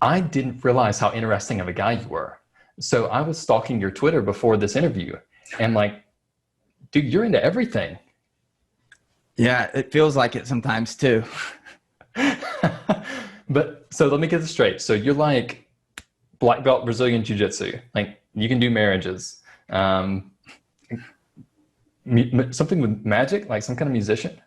I didn't realize how interesting of a guy you were. So I was stalking your Twitter before this interview and like, dude, you're into everything. Yeah, it feels like it sometimes too. But so let me get this straight. So you're like black belt Brazilian jiu-jitsu. Like you can do marriages. Um, something with magic, like some kind of musician,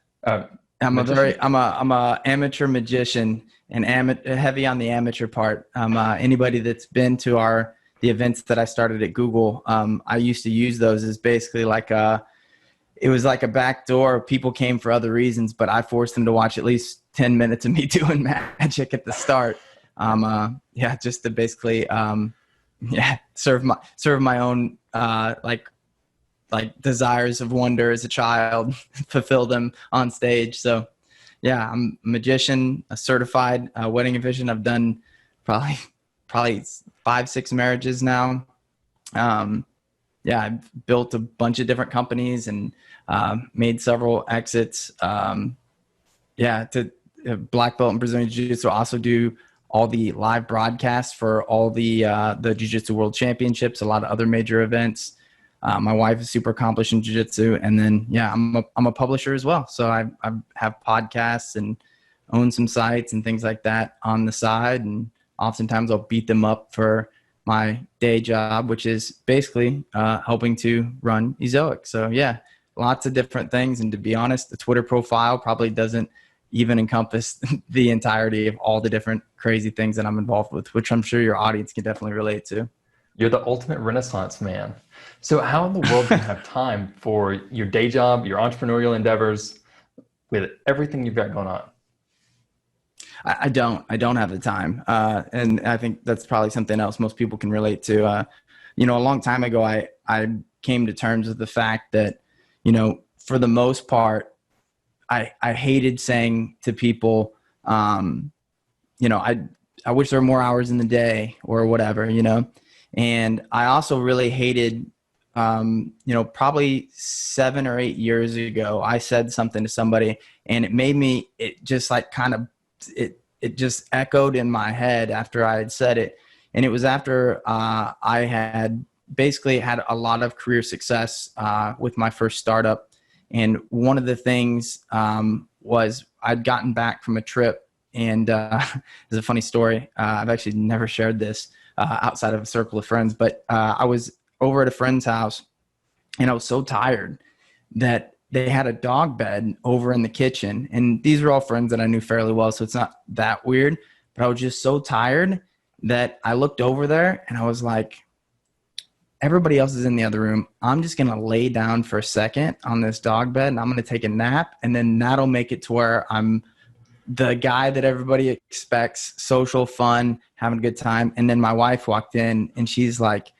magician. I'm a amateur magician and heavy on the amateur part. Anybody that's been to the events that I started at Google, I used to use those as basically it was like a back door. People came for other reasons, but I forced them to watch at least 10 minutes of me doing magic at the start. Yeah, just to basically, yeah, serve my own, like desires of wonder as a child, fulfill them on stage. So yeah, I'm a magician, a certified wedding officiant. I've done probably 5, 6 marriages now. Yeah, I've built a bunch of different companies and made several exits. Yeah, to black belt in Brazilian Jiu-Jitsu. Also do all the live broadcasts for all the Jiu-Jitsu World Championships, a lot of other major events. My wife is super accomplished in jiu-jitsu, and then yeah, I'm a publisher as well. So I have podcasts and own some sites and things like that on the side, and oftentimes I'll beat them up for my day job, which is basically helping to run Ezoic. So yeah, lots of different things. And to be honest, the Twitter profile probably doesn't even encompass the entirety of all the different crazy things that I'm involved with, which I'm sure your audience can definitely relate to. You're the ultimate Renaissance man. So how in the world do you have time for your day job, your entrepreneurial endeavors, with everything you've got going on? I don't have the time. And I think that's probably something else most people can relate to. A long time ago, I came to terms with the fact that, for the most part, I hated saying to people, I wish there were more hours in the day or whatever. And I also really hated, probably 7 or 8 years ago, I said something to somebody and it just like kind of, it just echoed in my head after I had said it. And it was after I had basically had a lot of career success with my first startup. And one of the things was I'd gotten back from a trip, and it's a funny story. I've actually never shared this outside of a circle of friends, but I was over at a friend's house, and I was so tired that they had a dog bed over in the kitchen. And these are all friends that I knew fairly well, so it's not that weird. But I was just so tired that I looked over there and I was like, everybody else is in the other room. I'm just going to lay down for a second on this dog bed and I'm going to take a nap. And then that'll make it to where I'm the guy that everybody expects, social, fun, having a good time. And then my wife walked in and she's like,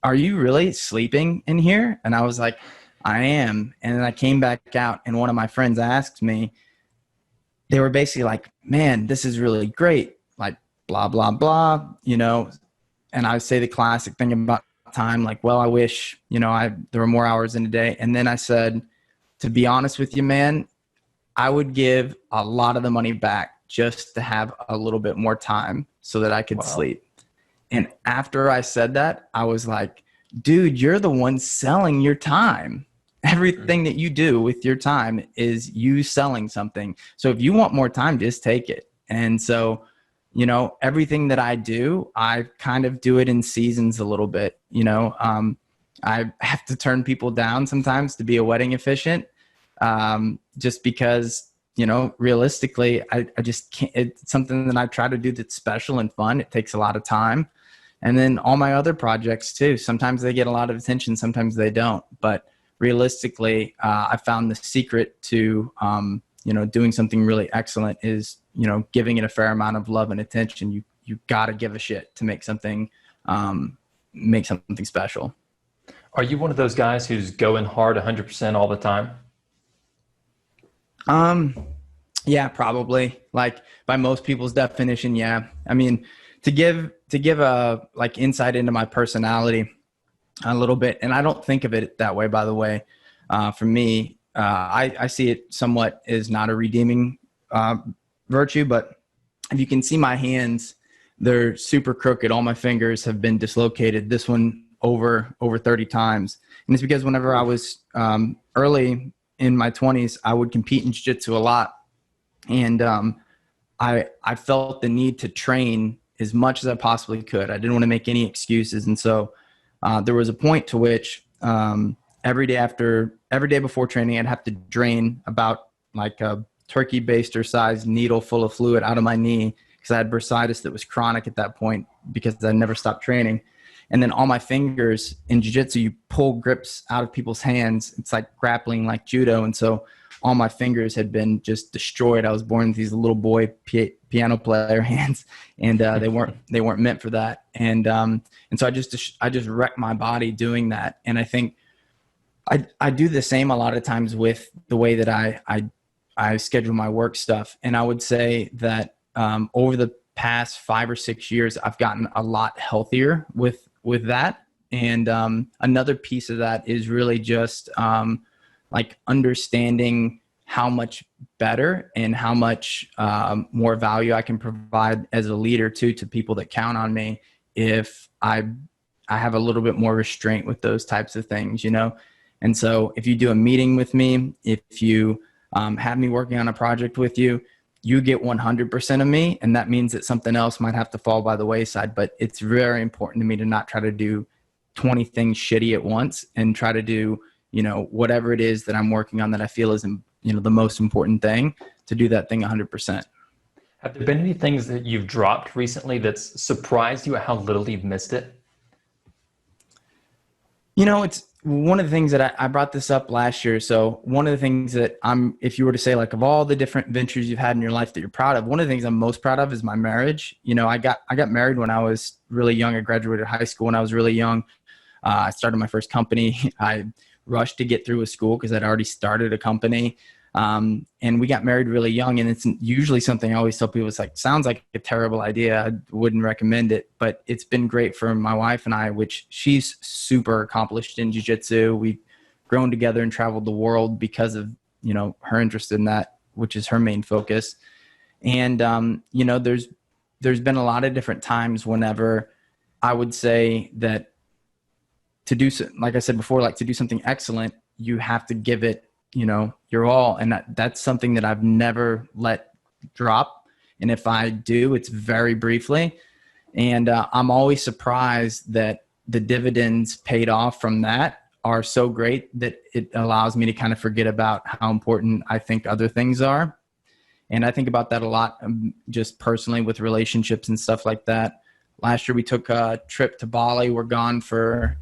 "Are you really sleeping in here?" And I was like, "I am." And then I came back out and one of my friends asked me, they were basically like, "Man, this is really great." Like blah, blah, blah. And I would say the classic thing about time, like, well, I wish, there were more hours in a day. And then I said, to be honest with you, man, I would give a lot of the money back just to have a little bit more time so that I could Wow. sleep. And after I said that, I was like, dude, you're the one selling your time. Everything that you do with your time is you selling something. So if you want more time, just take it. And so, everything that I do, I kind of do it in seasons a little bit. I have to turn people down sometimes to be a wedding officiant, just because, realistically, I just can't. It's something that I try to do that's special and fun. It takes a lot of time. And then all my other projects too. Sometimes they get a lot of attention, sometimes they don't. But realistically, I found the secret to, doing something really excellent is, giving it a fair amount of love and attention. You got to give a shit to make something special. Are you one of those guys who's going hard 100% all the time? Um, yeah, probably. Like by most people's definition, yeah. I mean, to give a like insight into my personality a little bit, and I don't think of it that way, by the way. For me, I see it somewhat as not a redeeming virtue, but if you can see my hands, they're super crooked. All my fingers have been dislocated. This one over 30 times. And it's because whenever I was early in my 20s, I would compete in jiu-jitsu a lot. And I felt the need to train as much as I possibly could. I didn't want to make any excuses. And so there was a point to which every day before training, I'd have to drain about like a turkey baster sized needle full of fluid out of my knee because I had bursitis that was chronic at that point because I never stopped training. And then all my fingers in jiu-jitsu, you pull grips out of people's hands. It's like grappling, like judo. And so all my fingers had been just destroyed. I was born with these little boy piano player hands, and they weren't meant for that. And so I just wrecked my body doing that. And I think I do the same a lot of times with the way that I schedule my work stuff. And I would say that over the past 5 or 6 years, I've gotten a lot healthier with that. And another piece of that is really just like understanding how much better and how much more value I can provide as a leader too to people that count on me if I have a little bit more restraint with those types of things, you know? And so if you do a meeting with me, if you have me working on a project with you, you get 100% of me. And that means that something else might have to fall by the wayside. But it's very important to me to not try to do 20 things shitty at once and try to do, you know, whatever it is that I'm working on that I feel is, you know, the most important thing, to do that thing 100%. Have there been any things that you've dropped recently that's surprised you at how little you've missed it? You know, it's one of the things that I brought this up last year. So one of the things that if you were to say like of all the different ventures you've had in your life that you're proud of, one of the things I'm most proud of is my marriage. You know, I got married when I was really young. I graduated high school when I was really young. I started my first company. I rushed to get through with school because I'd already started a company. And we got married really young, and it's usually something I always tell people, it's like, sounds like a terrible idea. I wouldn't recommend it, but it's been great for my wife and I, which she's super accomplished in jiu-jitsu. We've grown together and traveled the world because of, you know, her interest in that, which is her main focus. And, you know, there's been a lot of different times whenever I would say that to do, like I said before, like to do something excellent, you have to give it, you know, your all. And that's something that I've never let drop. And if I do, it's very briefly. And I'm always surprised that the dividends paid off from that are so great that it allows me to kind of forget about how important I think other things are. And I think about that a lot, just personally with relationships and stuff like that. Last year we took a trip to Bali. We're gone for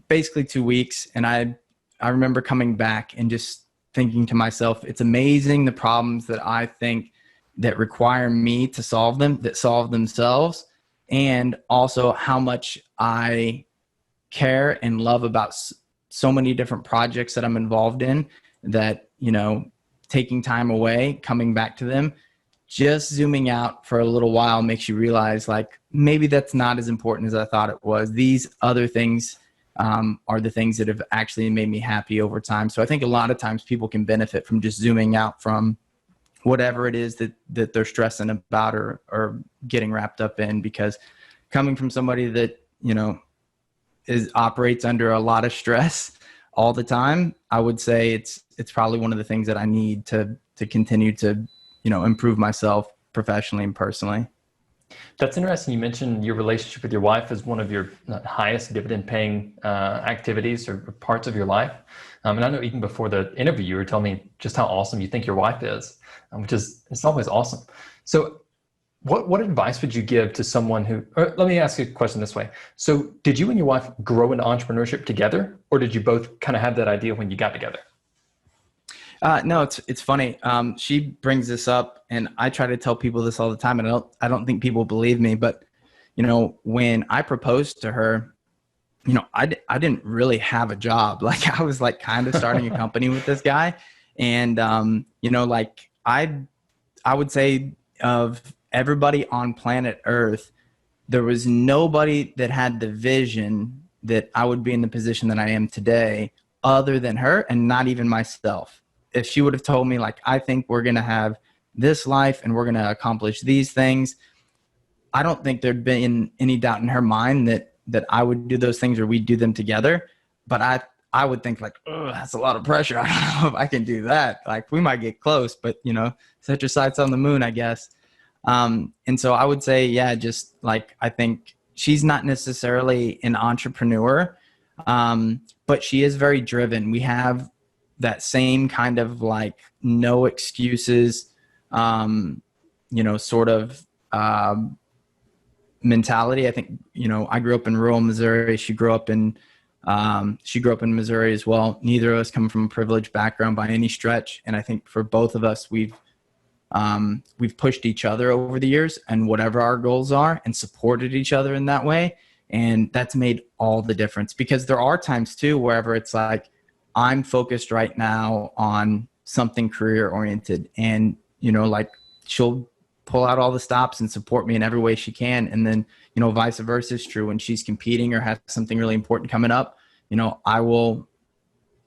basically 2 weeks. And I remember coming back and just thinking to myself, it's amazing the problems that I think that require me to solve them, that solve themselves, and also how much I care and love about so many different projects that I'm involved in, that, you know, taking time away, coming back to them, just zooming out for a little while makes you realize like, maybe that's not as important as I thought it was. These other things are the things that have actually made me happy over time. So I think a lot of times people can benefit from just zooming out from whatever it is that they're stressing about or getting wrapped up in, because coming from somebody that, you know, operates under a lot of stress all the time, I would say it's probably one of the things that I need to continue to, you know, improve myself professionally and personally. That's interesting. You mentioned your relationship with your wife as one of your highest dividend-paying activities or parts of your life. And I know even before the interview, you were telling me just how awesome you think your wife is, which is, it's always awesome. So what advice would you give to someone who, or let me ask you a question this way. So did you and your wife grow into entrepreneurship together, or did you both kind of have that idea when you got together? No, it's funny. She brings this up, and I try to tell people this all the time, and I don't think people believe me. But you know, when I proposed to her, you know, I didn't really have a job. Like I was like kind of starting a company with this guy, and you know, like I would say of everybody on planet Earth, there was nobody that had the vision that I would be in the position that I am today, other than her, and not even myself. If she would have told me like, I think we're going to have this life and we're going to accomplish these things, I don't think there'd been any doubt in her mind that I would do those things or we'd do them together. But I would think like, oh, that's a lot of pressure. I don't know if I can do that. Like we might get close, but set your sights on the moon, I guess. And so I would say, yeah, just like, I think she's not necessarily an entrepreneur, but she is very driven. We have that same kind of like no excuses, sort of, mentality. I think, I grew up in rural Missouri. She grew up in Missouri as well. Neither of us come from a privileged background by any stretch. And I think for both of us, we've pushed each other over the years and whatever our goals are and supported each other in that way. And that's made all the difference, because there are times too, wherever it's like, I'm focused right now on something career oriented, and, like she'll pull out all the stops and support me in every way she can. And then, vice versa is true. When she's competing or has something really important coming up, I will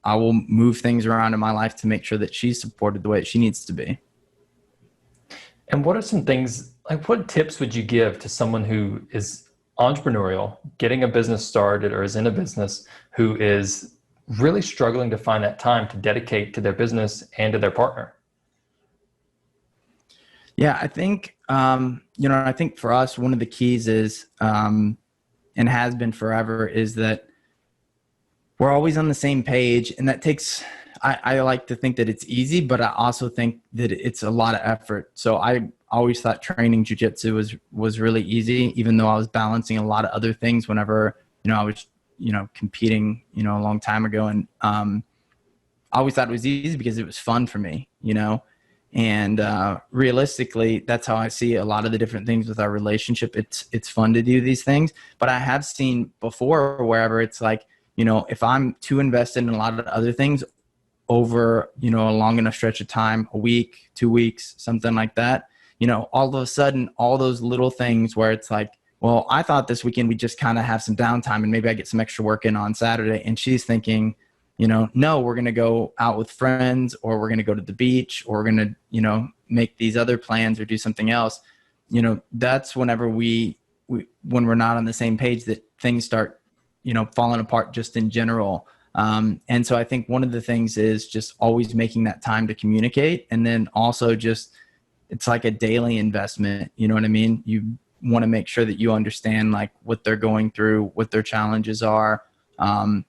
move things around in my life to make sure that she's supported the way she needs to be. And what are some things, like what tips would you give to someone who is entrepreneurial, getting a business started, or is in a business, who is really struggling to find that time to dedicate to their business and to their partner? Yeah, I think, I think for us, one of the keys is, and has been forever, is that we're always on the same page. And that takes, I like to think that it's easy, but I also think that it's a lot of effort. So I always thought training jujitsu was really easy, even though I was balancing a lot of other things whenever, I was, competing, a long time ago. And I always thought it was easy because it was fun for me, and realistically, that's how I see a lot of the different things with our relationship. It's fun to do these things, but I have seen before wherever it's like, if I'm too invested in a lot of other things over, a long enough stretch of time, a week, 2 weeks, something like that, all of a sudden, all those little things where it's like, well, I thought this weekend we just kind of have some downtime and maybe I get some extra work in on Saturday. And she's thinking, no, we're going to go out with friends, or we're going to go to the beach, or we're going to, make these other plans or do something else. That's whenever when we're not on the same page, that things start, falling apart just in general. And so I think one of the things is just always making that time to communicate. And then also just, it's like a daily investment. You know what I mean? You want to make sure that you understand like what they're going through, what their challenges are.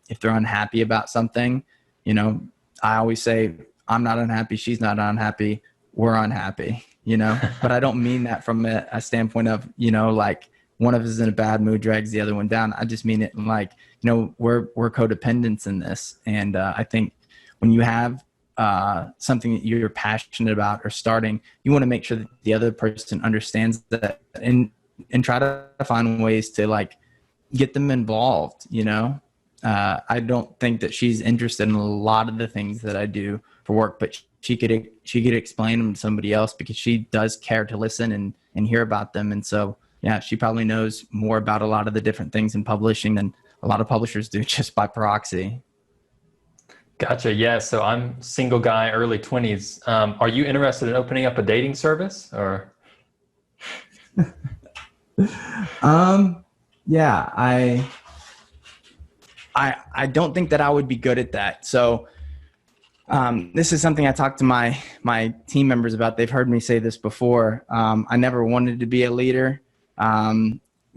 If they're unhappy about something, I always say, I'm not unhappy, she's not unhappy, we're unhappy, but I don't mean that from a standpoint of, like one of us is in a bad mood, drags the other one down. I just mean it like, we're codependents in this. And I think when you have something that you're passionate about or starting, you want to make sure that the other person understands that, and try to find ways to like get them involved, I don't think that she's interested in a lot of the things that I do for work, but she could explain them to somebody else because she does care to listen and hear about them. And so, yeah, she probably knows more about a lot of the different things in publishing than a lot of publishers do just by proxy. Gotcha. Yeah. So I'm single guy, early 20s. Are you interested in opening up a dating service, or? Yeah, I don't think that I would be good at that. So this is something I talked to my team members about. They've heard me say this before. I never wanted to be a leader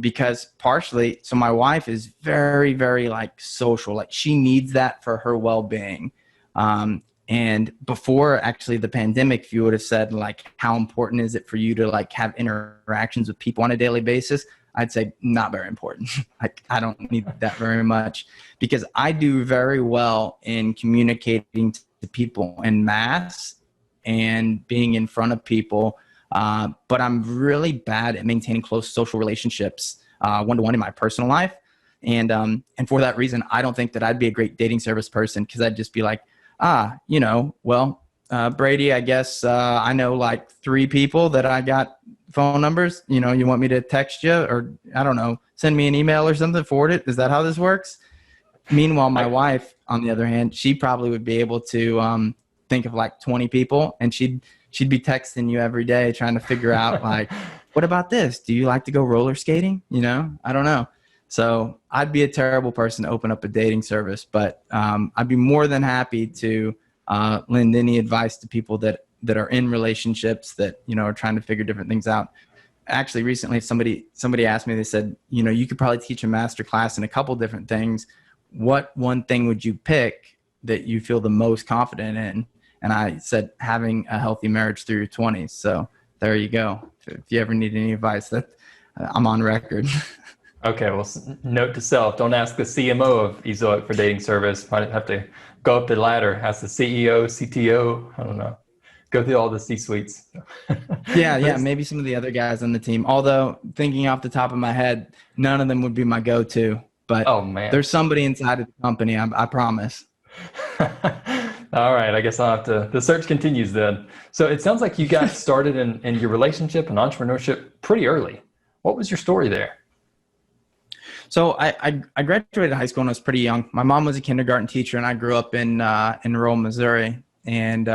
because partially, so my wife is very, very like social. Like she needs that for her well-being. And before actually the pandemic, if you would have said like, how important is it for you to like have interactions with people on a daily basis? I'd say not very important. Like I don't need that very much because I do very well in communicating to people en masse and being in front of people. But I'm really bad at maintaining close social relationships one-to-one in my personal life. And for that reason, I don't think that I'd be a great dating service person because I'd just be like, Brady, I guess I know like 3 people that I got phone numbers. You want me to text you or I don't know, send me an email or something, forward it. Is that how this works? Meanwhile, my wife, on the other hand, she probably would be able to think of like 20 people, and she'd be texting you every day trying to figure out like, what about this? Do you like to go roller skating? You know, I don't know. So I'd be a terrible person to open up a dating service, but I'd be more than happy to lend any advice to people that are in relationships that, you know, are trying to figure different things out. Actually, recently somebody asked me, they said, you know, you could probably teach a master class in a couple different things. What one thing would you pick that you feel the most confident in? And I said, having a healthy marriage through your 20s. So there you go. If you ever need any advice, that I'm on record. Okay, well, note to self, don't ask the CMO of Ezoic for dating service. Might have to go up the ladder, ask the CEO, CTO, I don't know, go through all the C-suites. Yeah, But yeah, maybe some of the other guys on the team. Although thinking off the top of my head, none of them would be my go-to. But oh man. there's somebody inside of the company, I promise. All right, I guess I'll have to, the search continues then. So it sounds like you got started in your relationship and entrepreneurship pretty early. What was your story there? So I graduated high school when I was pretty young. My mom was a kindergarten teacher, and I grew up in rural Missouri. And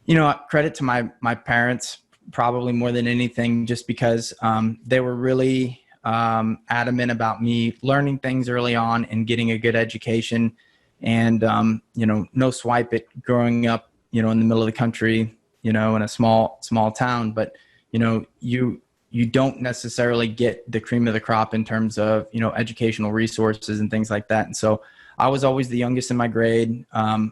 you know, credit to my parents probably more than anything, just because they were really adamant about me learning things early on and getting a good education. And you know, no swipe it growing up, you know, in the middle of the country, you know, in a small town. But you know, you don't necessarily get the cream of the crop in terms of, you know, educational resources and things like that. And so I was always the youngest in my grade,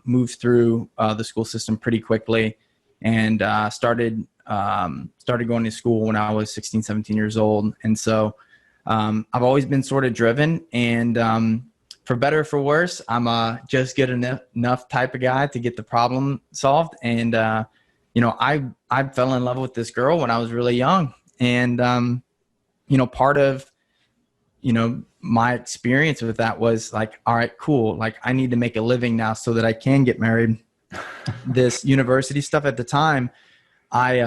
moved through the school system pretty quickly, and started going to school when I was 16, 17 years old. And so I've always been sort of driven, and for better or for worse, I'm a just good enough type of guy to get the problem solved. And you know, I fell in love with this girl when I was really young. And, you know, part of, you know, my experience with that was like, all right, cool. Like, I need to make a living now so that I can get married. This university stuff at the time, I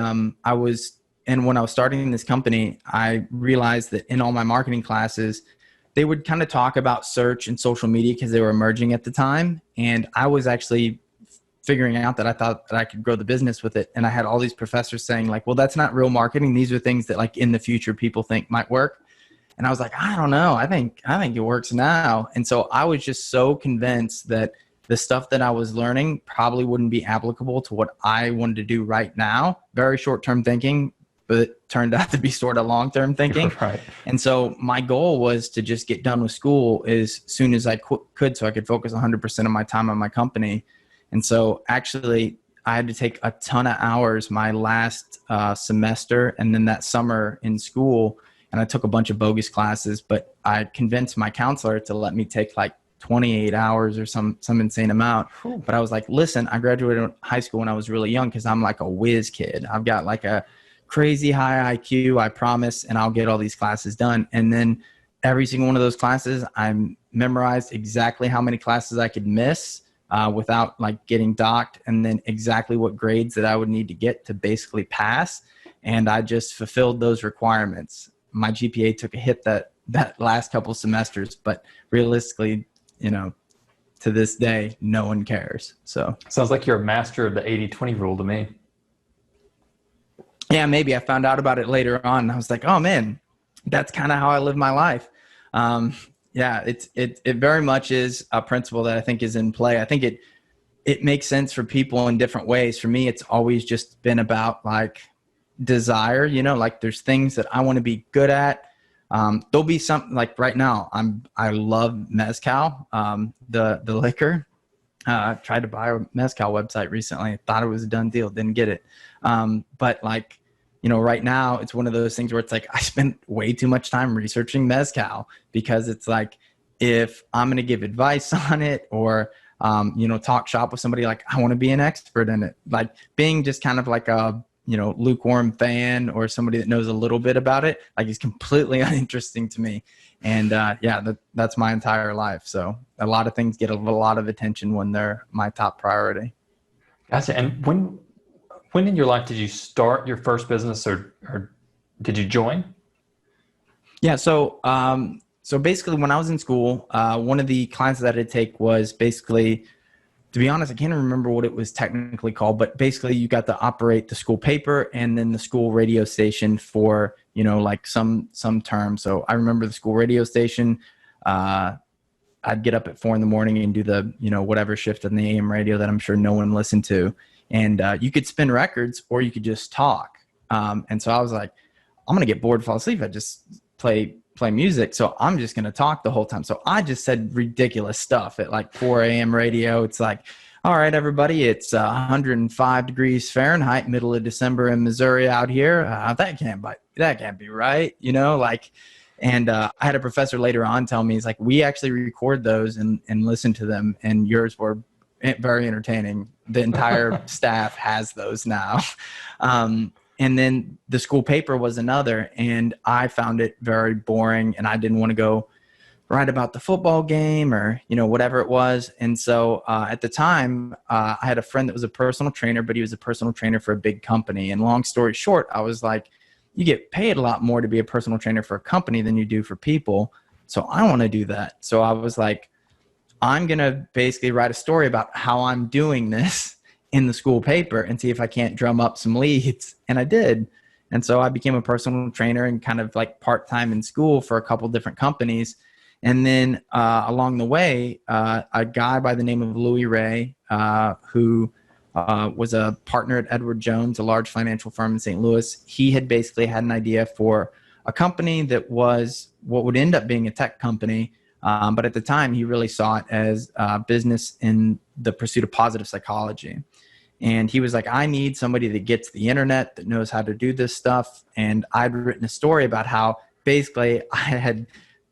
was, and when I was starting this company, I realized that in all my marketing classes, they would kind of talk about search and social media because they were emerging at the time. And I was actually figuring out that I thought that I could grow the business with it. And I had all these professors saying like, well, that's not real marketing. These are things that like in the future people think might work. And I was like, I don't know. I think it works now. And so I was just so convinced that the stuff that I was learning probably wouldn't be applicable to what I wanted to do right now. Very short-term thinking, but it turned out to be sort of long-term thinking. Right. And so my goal was to just get done with school as soon as I could, so I could focus 100% of my time on my company. And so actually I had to take a ton of hours my last semester, and then that summer in school, and I took a bunch of bogus classes, but I convinced my counselor to let me take like 28 hours or some insane amount. But I was like, listen, I graduated high school when I was really young because I'm like a whiz kid. I've got like a crazy high IQ, I promise, and I'll get all these classes done. And then every single one of those classes, I memorized exactly how many classes I could miss without like getting docked, and then exactly what grades that I would need to get to basically pass. And I just fulfilled those requirements. My GPA took a hit that last couple semesters, but realistically, you know, to this day, no one cares. So sounds like you're a master of the 80-20 rule to me. Yeah, maybe. I found out about it later on, and I was like, oh man, that's kind of how I live my life. Yeah, it very much is a principle that I think is in play. I think it makes sense for people in different ways. For me, it's always just been about like desire, you know, like there's things that I want to be good at. There'll be something like right now, I love mezcal, the liquor. Tried to buy a mezcal website recently. Thought it was a done deal. Didn't get it. But like, you know, right now it's one of those things where it's like I spent way too much time researching mezcal, because it's like if I'm going to give advice on it or, you know, talk shop with somebody, like I want to be an expert in it. Like being just kind of like a, you know, lukewarm fan or somebody that knows a little bit about it, like it's completely uninteresting to me. And yeah, that's my entire life. So a lot of things get a lot of attention when they're my top priority. Gotcha. And when in your life did you start your first business, or did you join? Yeah. So basically when I was in school, one of the classes that I had to take was basically to be honest, I can't remember what it was technically called, but basically you got to operate the school paper and then the school radio station for, like some term. So I remember the school radio station. I'd get up at 4 a.m. and do the, whatever shift on the AM radio that I'm sure no one listened to. And you could spin records or you could just talk. And so I was like, I'm going to get bored, fall asleep. I just play music. So I'm just going to talk the whole time. So I just said ridiculous stuff at like 4 a.m. radio. It's like, all right, everybody, it's 105 degrees Fahrenheit, middle of December in Missouri out here. That can't be right. And I had a professor later on tell me, he's like, we actually record those and listen to them. And yours were very entertaining. The entire staff has those now. And then the school paper was another, and I found it very boring, and I didn't want to go write about the football game or, whatever it was. And so at the time, I had a friend that was a personal trainer, but he was a personal trainer for a big company. And long story short, I was like, you get paid a lot more to be a personal trainer for a company than you do for people. So I want to do that. So I was like, I'm going to basically write a story about how I'm doing this in the school paper and see if I can't drum up some leads. And I did. And so I became a personal trainer and kind of like part-time in school for a couple different companies. And then along the way, a guy by the name of Louis Ray, who was a partner at Edward Jones, a large financial firm in St. Louis. He had basically had an idea for a company that was what would end up being a tech company. But at the time, he really saw it as business in the pursuit of positive psychology. And he was like, I need somebody that gets the internet, that knows how to do this stuff. And I'd written a story about how basically I had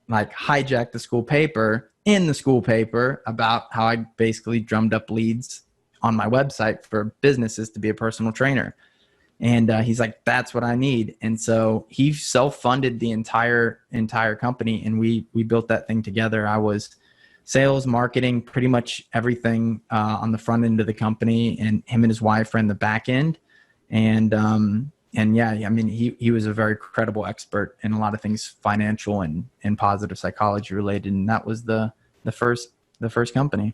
like hijacked the school paper in the school paper about how I basically drummed up leads on my website for businesses to be a personal trainer. And he's like, that's what I need. And so he self-funded the entire company, and we built that thing together. I was sales, marketing, pretty much everything on the front end of the company, and him and his wife ran the back end. And yeah, I mean, he was a very credible expert in a lot of things financial and positive psychology related. And that was the first company.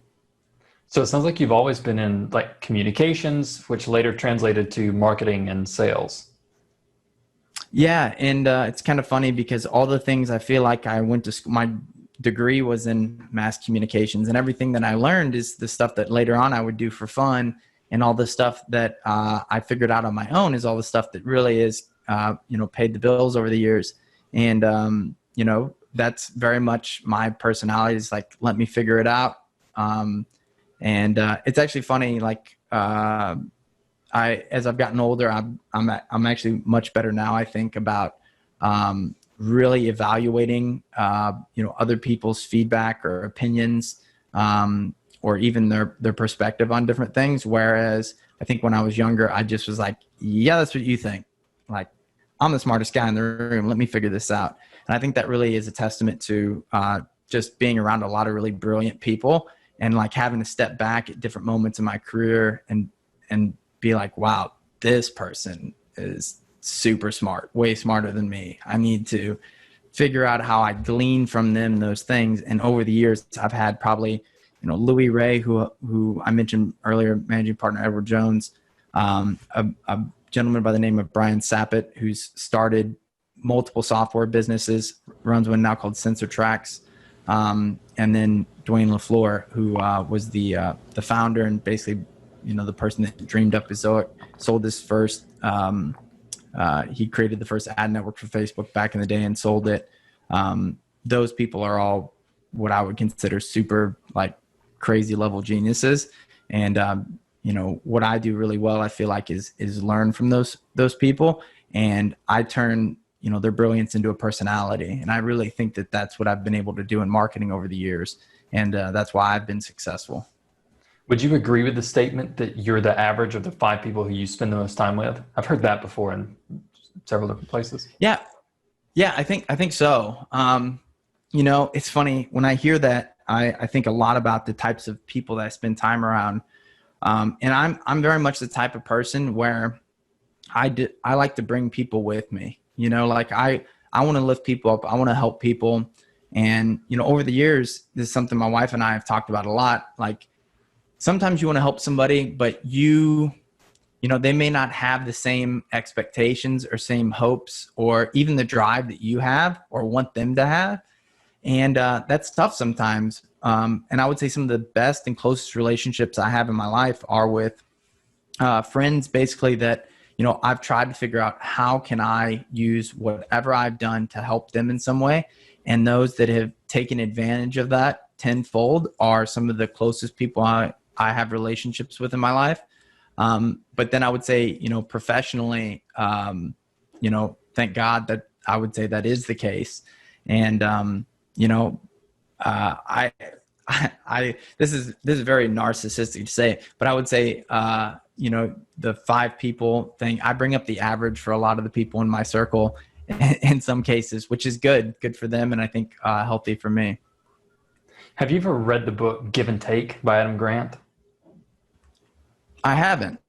So it sounds like you've always been in like communications, which later translated to marketing and sales. Yeah. And it's kind of funny because all the things I feel like I went to school, my degree was in mass communications, and everything that I learned is the stuff that later on I would do for fun. And all the stuff that I figured out on my own is all the stuff that really is, paid the bills over the years. And, that's very much my personality, is like, let me figure it out. And it's actually funny, like as I've gotten older, I'm actually much better now, I think, about really evaluating, other people's feedback or opinions, or even their perspective on different things. Whereas I think when I was younger, I just was like, yeah, that's what you think. Like, I'm the smartest guy in the room. Let me figure this out. And I think that really is a testament to just being around a lot of really brilliant people, and like having to step back at different moments in my career and be like, wow, this person is super smart, way smarter than me. I need to figure out how I glean from them those things. And over the years, I've had probably, Louis Ray, who I mentioned earlier, managing partner Edward Jones, a gentleman by the name of Brian Sappett, who's started multiple software businesses, runs one now called Sensor Tracks. And then Dwayne LaFleur, who was the founder and basically, the person that dreamed up Ezoic, sold this first. He created the first ad network for Facebook back in the day and sold it. Those people are all what I would consider super like crazy level geniuses. And, what I do really well, I feel like is learn from those people. And I turn, their brilliance into a personality. And I really think that that's what I've been able to do in marketing over the years. And that's why I've been successful. Would you agree with the statement that you're the average of the 5 people who you spend the most time with? I've heard that before in several different places. Yeah, I think so. It's funny when I hear that, I think a lot about the types of people that I spend time around. And I'm very much the type of person where I like to bring people with me, like I want to lift people up. I want to help people. And, over the years, this is something my wife and I have talked about a lot. Like, sometimes you want to help somebody, but you know, they may not have the same expectations or same hopes or even the drive that you have or want them to have. And that's tough sometimes. And I would say some of the best and closest relationships I have in my life are with friends, basically, that, you know, I've tried to figure out how can I use whatever I've done to help them in some way. And those that have taken advantage of that tenfold are some of the closest people I have relationships with in my life. But then I would say, you know, professionally, you know, thank God that I would say that is the case. And, you know, I, this is very narcissistic to say, but I would say, you know, the 5 people thing, I bring up the average for a lot of the people in my circle in some cases, which is good for them. And I think, healthy for me. Have you ever read the book Give and Take by Adam Grant? I haven't.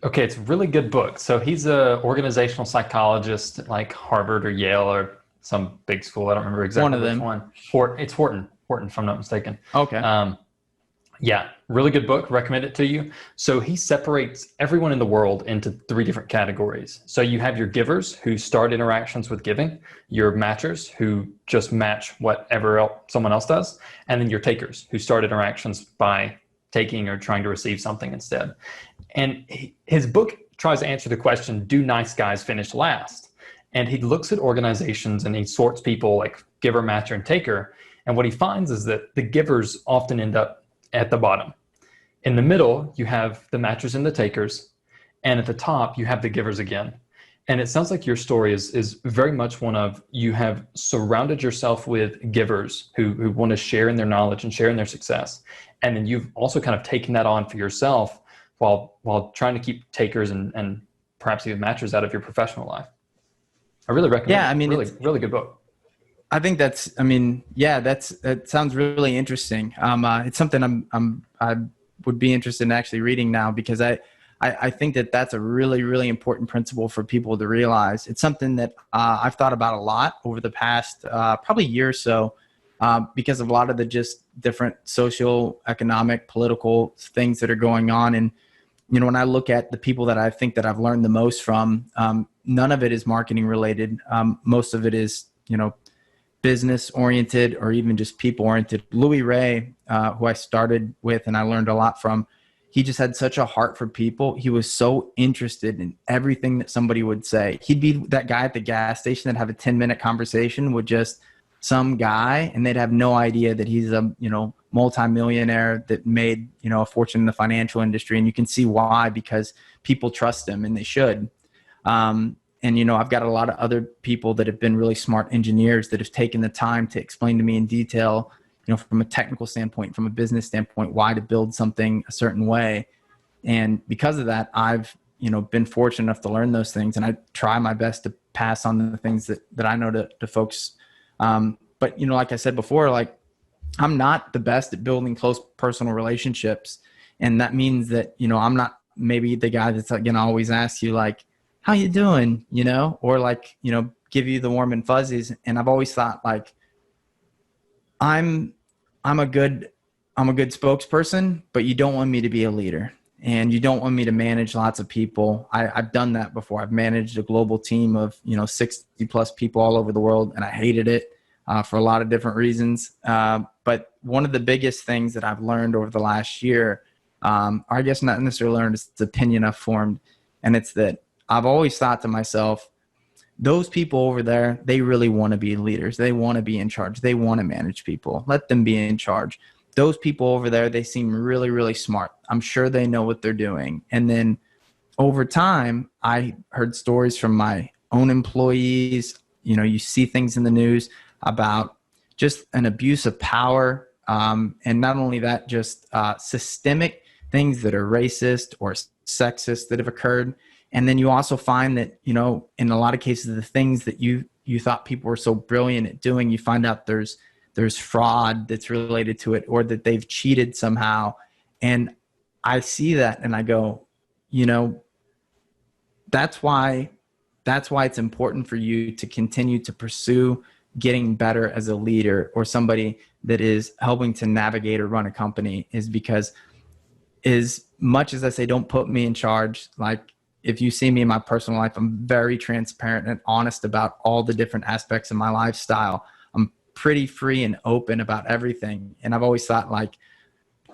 Okay, it's a really good book. So he's a organizational psychologist at like Harvard or Yale or some big school. I don't remember One exactly of which them. one. It's Horton, if I'm not mistaken. Okay. Yeah, really good book. Recommend it to you. So he separates everyone in the world into 3 different categories. So you have your givers who start interactions with giving, your matchers who just match whatever someone else does, and then your takers who start interactions by taking or trying to receive something instead. And his book tries to answer the question, do nice guys finish last? And he looks at organizations and he sorts people like giver, matcher, and taker. And what he finds is that the givers often end up at the bottom. In the middle, you have the matchers and the takers. And at the top, you have the givers again. And it sounds like your story is very much one of, you have surrounded yourself with givers who want to share in their knowledge and share in their success. And then you've also kind of taken that on for yourself while trying to keep takers and perhaps even matchers out of your professional life. I really recommend it. Yeah. I mean, Really good book. I think that sounds really interesting. It's something I would be interested in actually reading now, because I think that that's a really, really important principle for people to realize. It's something that I've thought about a lot over the past probably year or so, because of a lot of the just different social, economic, political things that are going on. And, you know, when I look at the people that I think that I've learned the most from, none of it is marketing related. Most of it is, you know, business oriented or even just people oriented. Louis Ray, who I started with and I learned a lot from, he just had such a heart for people. He was so interested in everything that somebody would say. He'd be that guy at the gas station that have a 10-minute conversation with just some guy, and they'd have no idea that he's a, you know, multimillionaire that made, you know, a fortune in the financial industry. And you can see why, because people trust him, and they should. And, you know, I've got a lot of other people that have been really smart engineers that have taken the time to explain to me in detail, you know, from a technical standpoint, from a business standpoint, why to build something a certain way. And because of that, I've, you know, been fortunate enough to learn those things. And I try my best to pass on the things that I know to folks. But, you know, like I said before, like, I'm not the best at building close personal relationships. And that means that, you know, I'm not maybe the guy that's like, going to always ask you like, how you doing? You know, or like, you know, give you the warm and fuzzies. And I've always thought like, I'm a good spokesperson, but you don't want me to be a leader, and you don't want me to manage lots of people. I've done that before. I've managed a global team of, you know, 60 plus people all over the world, and I hated it for a lot of different reasons. But one of the biggest things that I've learned over the last year, or I guess not necessarily learned, it's the opinion I've formed, and it's that I've always thought to myself, those people over there, they really want to be leaders. They want to be in charge. They want to manage people. Let them be in charge. Those people over there, they seem really, really smart. I'm sure they know what they're doing. And then over time, I heard stories from my own employees. You know, you see things in the news about just an abuse of power. And not only that, just systemic things that are racist or sexist that have occurred. And then you also find that, you know, in a lot of cases, the things that you thought people were so brilliant at doing, you find out there's fraud that's related to it, or that they've cheated somehow. And I see that and I go, you know, that's why it's important for you to continue to pursue getting better as a leader or somebody that is helping to navigate or run a company, is because as much as I say, don't put me in charge, like if you see me in my personal life, I'm very transparent and honest about all the different aspects of my lifestyle. I'm pretty free and open about everything. And I've always thought like,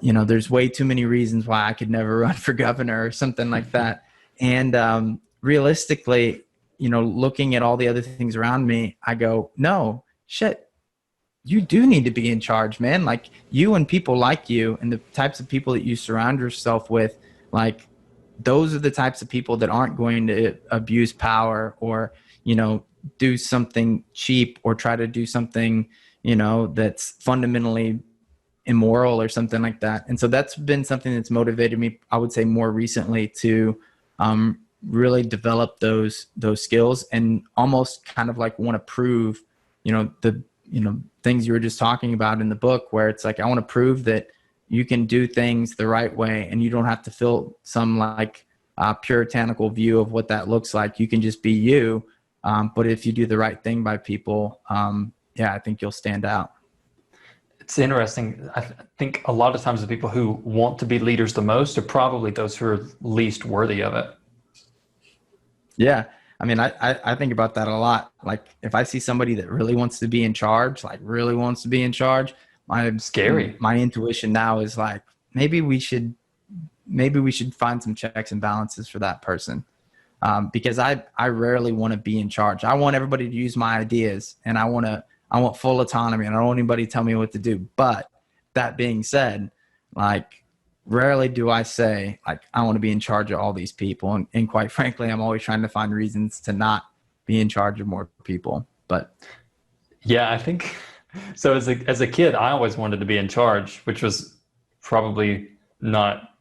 there's way too many reasons why I could never run for governor or something like that. And realistically, looking at all the other things around me, I go, no, shit, you do need to be in charge, man. Like you and people like you and the types of people that you surround yourself with, like those are the types of people that aren't going to abuse power or, do something cheap or try to do something, that's fundamentally immoral or something like that. And so that's been something that's motivated me, I would say, more recently to really develop those skills and almost kind of like want to prove, the things you were just talking about in the book, where it's like I want to prove that you can do things the right way and you don't have to fill some like puritanical view of what that looks like. You can just be you. But if you do the right thing by people, I think you'll stand out. It's interesting. I think a lot of times the people who want to be leaders the most are probably those who are least worthy of it. Yeah. I mean, I think about that a lot. Like if I see somebody that really wants to be in charge, Scary. my intuition now is like, maybe we should find some checks and balances for that person. Because I rarely want to be in charge. I want everybody to use my ideas and I want full autonomy and I don't want anybody to tell me what to do. But that being said, like rarely do I say like, I want to be in charge of all these people. And quite frankly, I'm always trying to find reasons to not be in charge of more people. But yeah, I think so. As a kid, I always wanted to be in charge, which was probably not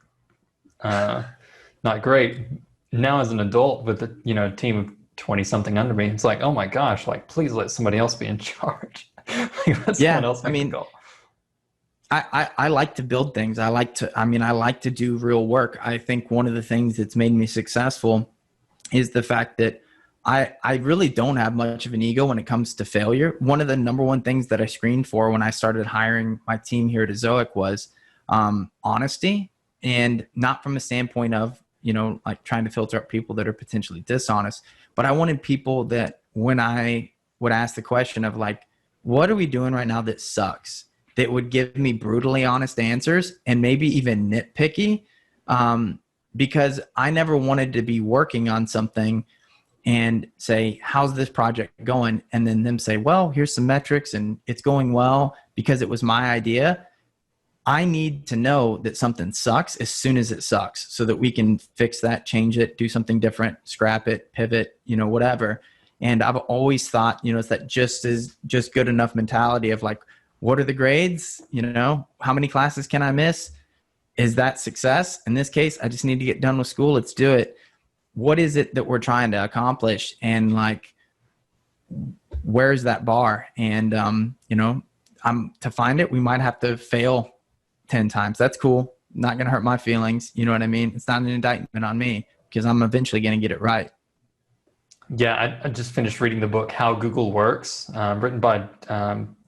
great. Now as an adult with a team of 20 something under me, it's like, oh my gosh, like please let somebody else be in charge. Like, let someone else make the call. I like to build things. I like to do real work. I think one of the things that's made me successful is the fact that I really don't have much of an ego when it comes to failure. One of the number one things that I screened for when I started hiring my team here at Ezoic was honesty, and not from a standpoint of, like trying to filter out people that are potentially dishonest, but I wanted people that when I would ask the question of like, what are we doing right now that sucks? That would give me brutally honest answers and maybe even nitpicky, because I never wanted to be working on something and say, how's this project going? And then them say, well, here's some metrics and it's going well because it was my idea. I need to know that something sucks as soon as it sucks so that we can fix that, change it, do something different, scrap it, pivot, whatever. And I've always thought, it's that just good enough mentality of like, what are the grades? How many classes can I miss? Is that success? In this case, I just need to get done with school. Let's do it. What is it that we're trying to accomplish? And like, where's that bar? And, to find it, we might have to fail 10 times. That's cool. Not going to hurt my feelings. You know what I mean? It's not an indictment on me because I'm eventually going to get it right. Yeah, I just finished reading the book, How Google Works, written by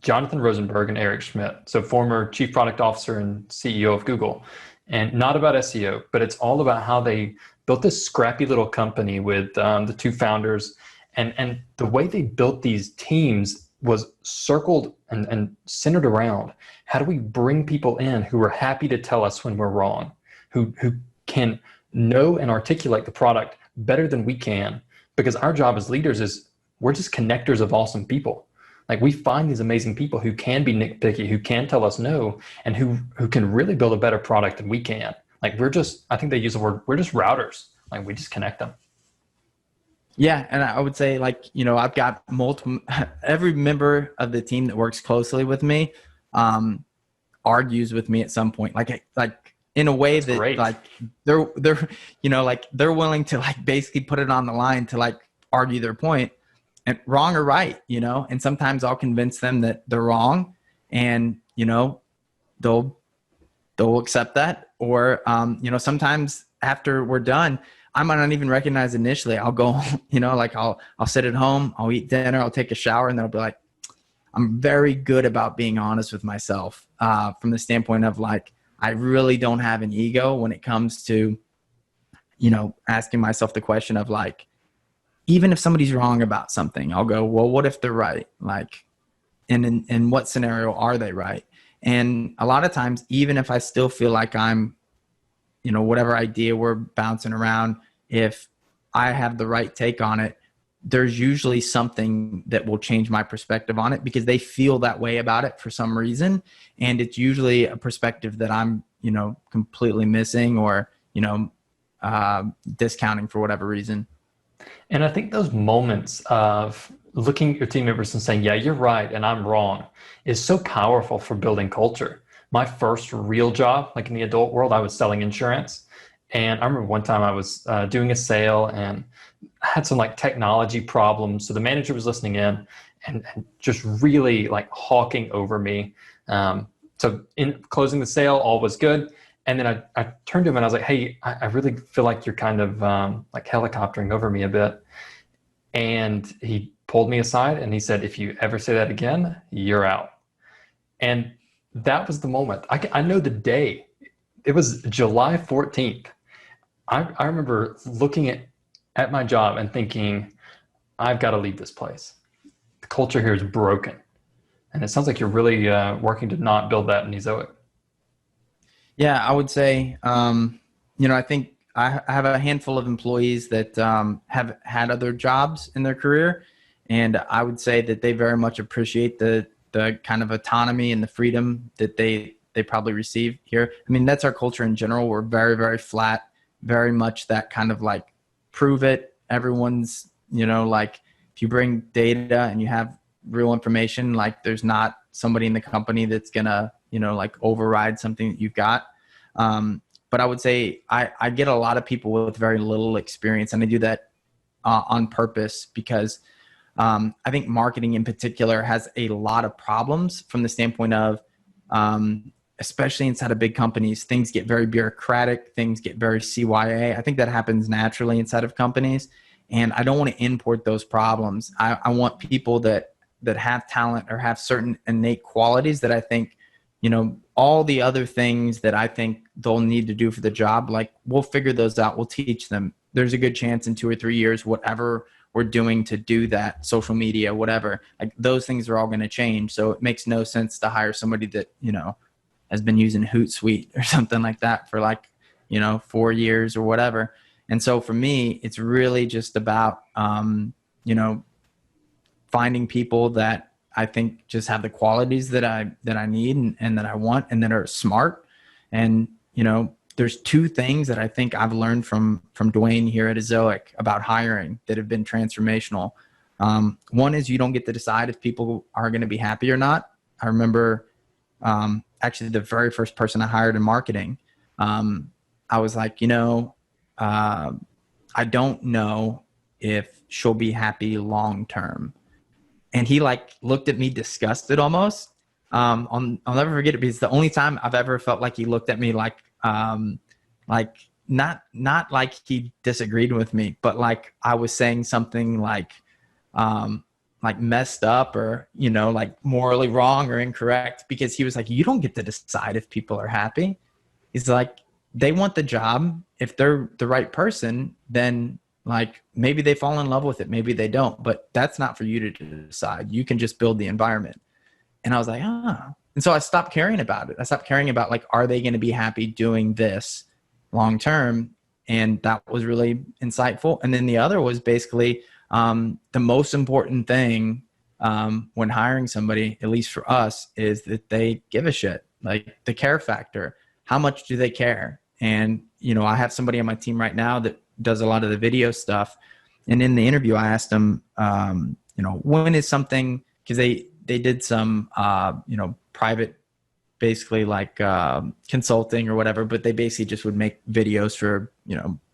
Jonathan Rosenberg and Eric Schmidt. So former chief product officer and CEO of Google. And not about SEO, but it's all about how they built this scrappy little company with the two founders. And the way they built these teams was circled and centered around how do we bring people in who are happy to tell us when we're wrong, who can know and articulate the product better than we can, because our job as leaders is we're just connectors of awesome people. Like we find these amazing people who can be nitpicky, who can tell us no, and who can really build a better product than we can. Like I think they use the word, we're just routers. Like we just connect them. Yeah. And I would say like, I've got every member of the team that works closely with me, argues with me at some point, like in a way that great. Like they're, like they're willing to like basically put it on the line to like argue their point, and wrong or right, and sometimes I'll convince them that they're wrong and, they'll accept that. Or, sometimes after we're done, I might not even recognize initially. I'll go, like I'll sit at home, I'll eat dinner, I'll take a shower, and then I'll be like, I'm very good about being honest with myself, from the standpoint of like, I really don't have an ego when it comes to, asking myself the question of like, even if somebody's wrong about something, I'll go, well, what if they're right? Like, and in what scenario are they right? And a lot of times, even if I still feel like I'm, whatever idea we're bouncing around, if I have the right take on it, there's usually something that will change my perspective on it because they feel that way about it for some reason. And it's usually a perspective that I'm, completely missing or, discounting for whatever reason. And I think those moments of looking at your team members and saying, yeah, you're right and I'm wrong is so powerful for building culture. My first real job, like in the adult world, I was selling insurance. And I remember one time I was doing a sale and I had some like technology problems. So the manager was listening in and just really like hawking over me. So in closing the sale, all was good. And then I turned to him and I was like, hey, I really feel like you're kind of like helicoptering over me a bit. And he pulled me aside and he said, if you ever say that again, you're out. And that was the moment. I know the day. It was July 14th. I remember looking at my job and thinking, I've got to leave this place. The culture here is broken. And it sounds like you're really working to not build that in Ezoic. Yeah, I would say, I think I have a handful of employees that have had other jobs in their career, and I would say that they very much appreciate the kind of autonomy and the freedom that they probably receive here. I mean, that's our culture in general. We're very, very flat, very much that kind of like prove it. Everyone's, like if you bring data and you have real information, like there's not somebody in the company that's gonna, like override something that you've got. But I would say I get a lot of people with very little experience, and I do that on purpose because I think marketing in particular has a lot of problems from the standpoint of, especially inside of big companies, things get very bureaucratic, things get very CYA. I think that happens naturally inside of companies, and I don't want to import those problems. I want people that have talent or have certain innate qualities that I think, all the other things that I think they'll need to do for the job, like we'll figure those out. We'll teach them. There's a good chance in 2 or 3 years, whatever we're doing to do that, social media, whatever, like those things are all going to change. So it makes no sense to hire somebody that, has been using Hootsuite or something like that for like, 4 years or whatever. And so for me, it's really just about, finding people that I think just have the qualities that I need and that I want and that are smart. And, there's two things that I think I've learned from Dwayne here at Ezoic about hiring that have been transformational. One is you don't get to decide if people are going to be happy or not. I remember actually the very first person I hired in marketing, I was like, I don't know if she'll be happy long term. And he like looked at me disgusted almost. I'll never forget it because it's the only time I've ever felt like he looked at me like not like he disagreed with me, but like I was saying something like messed up or, like morally wrong or incorrect, because he was like, you don't get to decide if people are happy. He's like, they want the job. If they're the right person, then like maybe they fall in love with it, maybe they don't, but that's not for you to decide. You can just build the environment. And I was like, ah. And so I stopped caring about it. I stopped caring about like, are they going to be happy doing this long term? And that was really insightful. And then the other was basically the most important thing when hiring somebody, at least for us, is that they give a shit, like the care factor. How much do they care? And, I have somebody on my team right now that does a lot of the video stuff. And in the interview, I asked them, when is something, because they did some, private, basically like consulting or whatever, but they basically just would make videos for,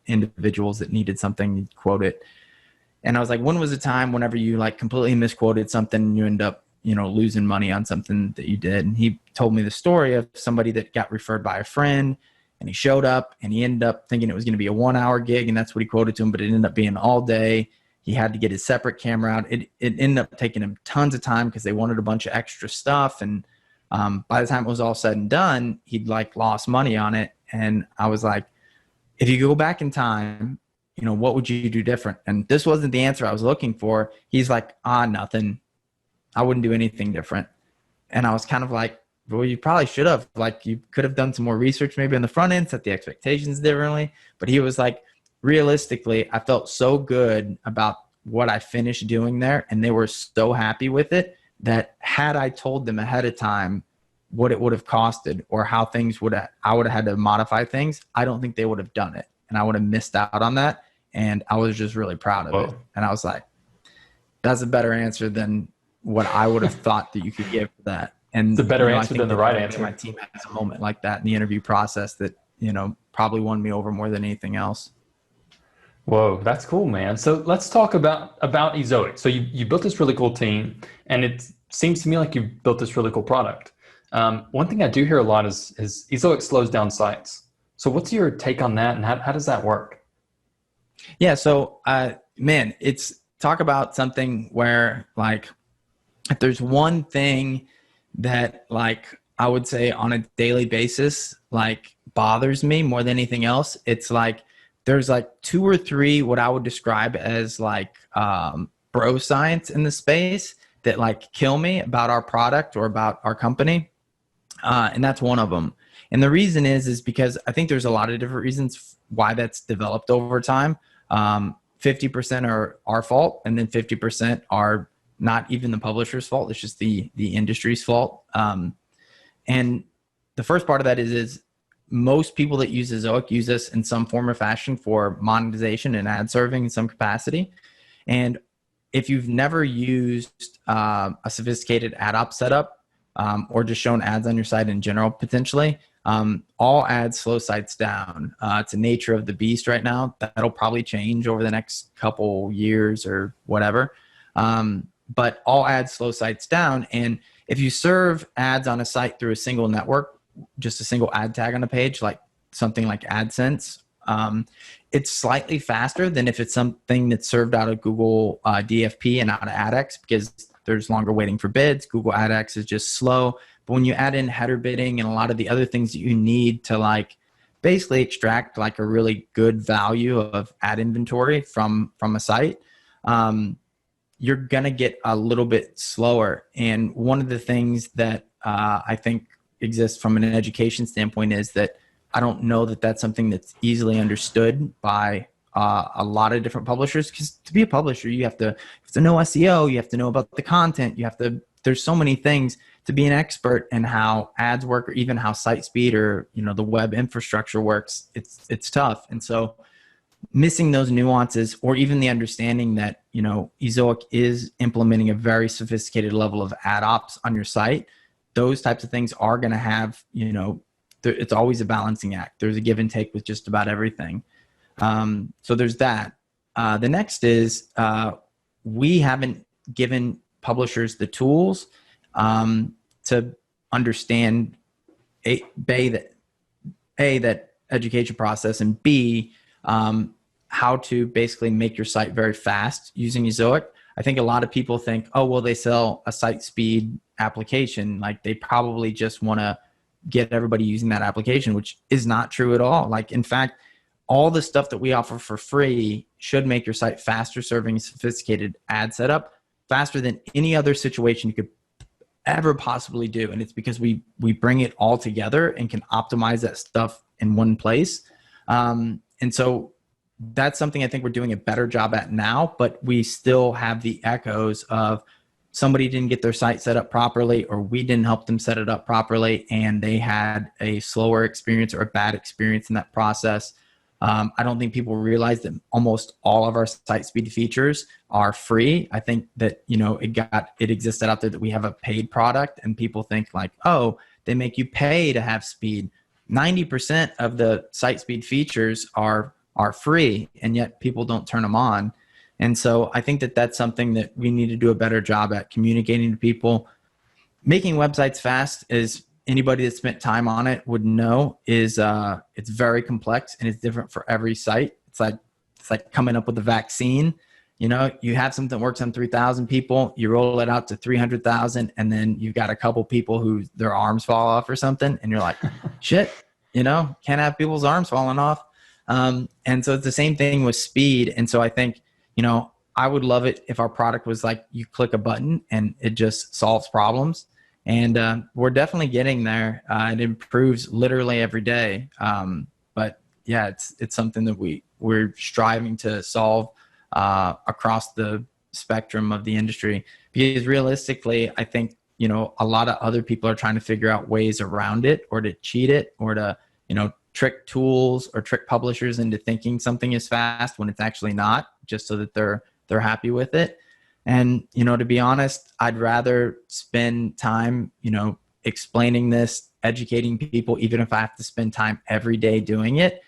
individuals that needed something, you'd quote it. And I was like, when was the time whenever you like completely misquoted something and you end up, losing money on something that you did? And he told me the story of somebody that got referred by a friend. And he showed up and he ended up thinking it was going to be a 1 hour gig. And that's what he quoted to him, but it ended up being all day. He had to get his separate camera out. It ended up taking him tons of time because they wanted a bunch of extra stuff. And By the time it was all said and done, he'd like lost money on it. And I was like, if you go back in time, you know, what would you do different? And this wasn't the answer I was looking for. He's like, nothing. I wouldn't do anything different. And I was kind of like, well, you probably should have. Like, you could have done some more research maybe on the front end, set the expectations differently. But he was like, realistically, I felt so good about what I finished doing there, and they were so happy with it that had I told them ahead of time what it would have costed or how things I would have had to modify things, I don't think they would have done it. And I would have missed out on that. And I was just really proud of it. And I was like, that's a better answer than what I would have thought that you could give for that. And it's a better answer than the right answer. My team has a moment like that in the interview process that, you know, probably won me over more than anything else. Whoa, that's cool, man. So let's talk about Ezoic. So you built this really cool team, and it seems to me like you've built this really cool product. One thing I do hear a lot is Ezoic slows down sites. So what's your take on that, and how does that work? Yeah, so man, it's talk about something where like if there's one thing that like I would say on a daily basis like bothers me more than anything else, it's like there's like 2 or 3 what I would describe as like bro science in the space that like kill me about our product or about our company. And that's one of them. And the reason is because I think there's a lot of different reasons why that's developed over time. 50% are our fault, and then 50% are not even the publisher's fault. It's just the industry's fault. And the first part of that is most people that use Ezoic use this in some form or fashion for monetization and ad serving in some capacity. And if you've never used a sophisticated ad op setup or just shown ads on your site in general, potentially, all ads slow sites down. It's the nature of the beast right now. That'll probably change over the next couple years or whatever. But all ads slow sites down. And if you serve ads on a site through a single network, just a single ad tag on a page, like something like AdSense, it's slightly faster than if it's something that's served out of Google DFP and out of AdX, because there's longer waiting for bids. Google AdX is just slow. But when you add in header bidding and a lot of the other things that you need to like basically extract like a really good value of ad inventory from a site, you're going to get a little bit slower. And one of the things that I think exists from an education standpoint is that I don't know that that's something that's easily understood by a lot of different publishers, because to be a publisher, you have to know SEO, you have to know about the content, there's so many things to be an expert in how ads work, or even how site speed or, you know, the web infrastructure works. It's tough. And so missing those nuances, or even the understanding that, you know, Ezoic is implementing a very sophisticated level of ad ops on your site, those types of things are going to have, you know, it's always a balancing act. There's a give and take with just about everything. So there's that. The next is we haven't given publishers the tools to understand that education process, and B, how to basically make your site very fast using Ezoic. I think a lot of people think, oh, well, they sell a site speed application. Like they probably just want to get everybody using that application, which is not true at all. Like, in fact, all the stuff that we offer for free should make your site faster, serving a sophisticated ad setup faster than any other situation you could ever possibly do. And it's because we bring it all together and can optimize that stuff in one place. And so that's something I think we're doing a better job at now, but we still have the echoes of somebody didn't get their site set up properly, or we didn't help them set it up properly, and they had a slower experience or a bad experience in that process. I don't think people realize that almost all of our site speed features are free. I think that, you know, it existed out there that we have a paid product, and people think like, oh, they make you pay to have speed. 90% of the site speed features are free, and yet people don't turn them on. And so I think that that's something that we need to do a better job at communicating to people. Making websites fast, is anybody that spent time on it would know, is it's very complex, and it's different for every site. It's like coming up with a vaccine. you have something that works on 3,000 people, you roll it out to 300,000, and then you've got a couple people who their arms fall off or something. And you're like, shit, can't have people's arms falling off. And so it's the same thing with speed. And so I think, I would love it if our product was like you click a button and it just solves problems. And we're definitely getting there. It improves literally every day. But yeah, it's something that we're striving to solve across the spectrum of the industry, because realistically, I think, a lot of other people are trying to figure out ways around it, or to cheat it, or to, trick tools or trick publishers into thinking something is fast when it's actually not, just so that they're happy with it. And, to be honest, I'd rather spend time, explaining this, educating people, even if I have to spend time every day doing it,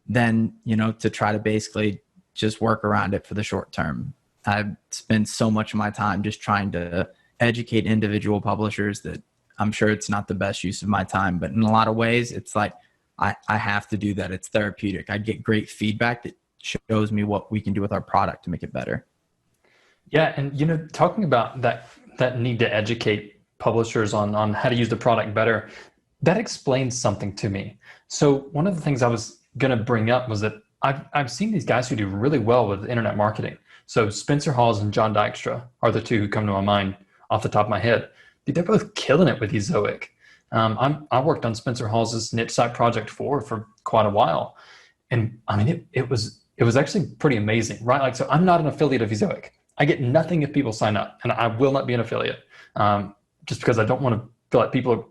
than, to try to basically just work around it for the short term. I've spent so much of my time just trying to educate individual publishers that I'm sure it's not the best use of my time. But in a lot of ways, it's like I have to do that. It's therapeutic. I get great feedback that shows me what we can do with our product to make it better. Yeah. And, talking about that need to educate publishers on how to use the product better, that explains something to me. So one of the things I was going to bring up was that I've seen these guys who do really well with internet marketing. So Spencer Hawes and John Dykstra are the two who come to my mind off the top of my head. Dude, they're both killing it with Ezoic. I worked on Spencer Hawes' niche site project for quite a while. And I mean, it was actually pretty amazing, right? Like, so I'm not an affiliate of Ezoic. I get nothing if people sign up, and I will not be an affiliate, just because I don't want to feel like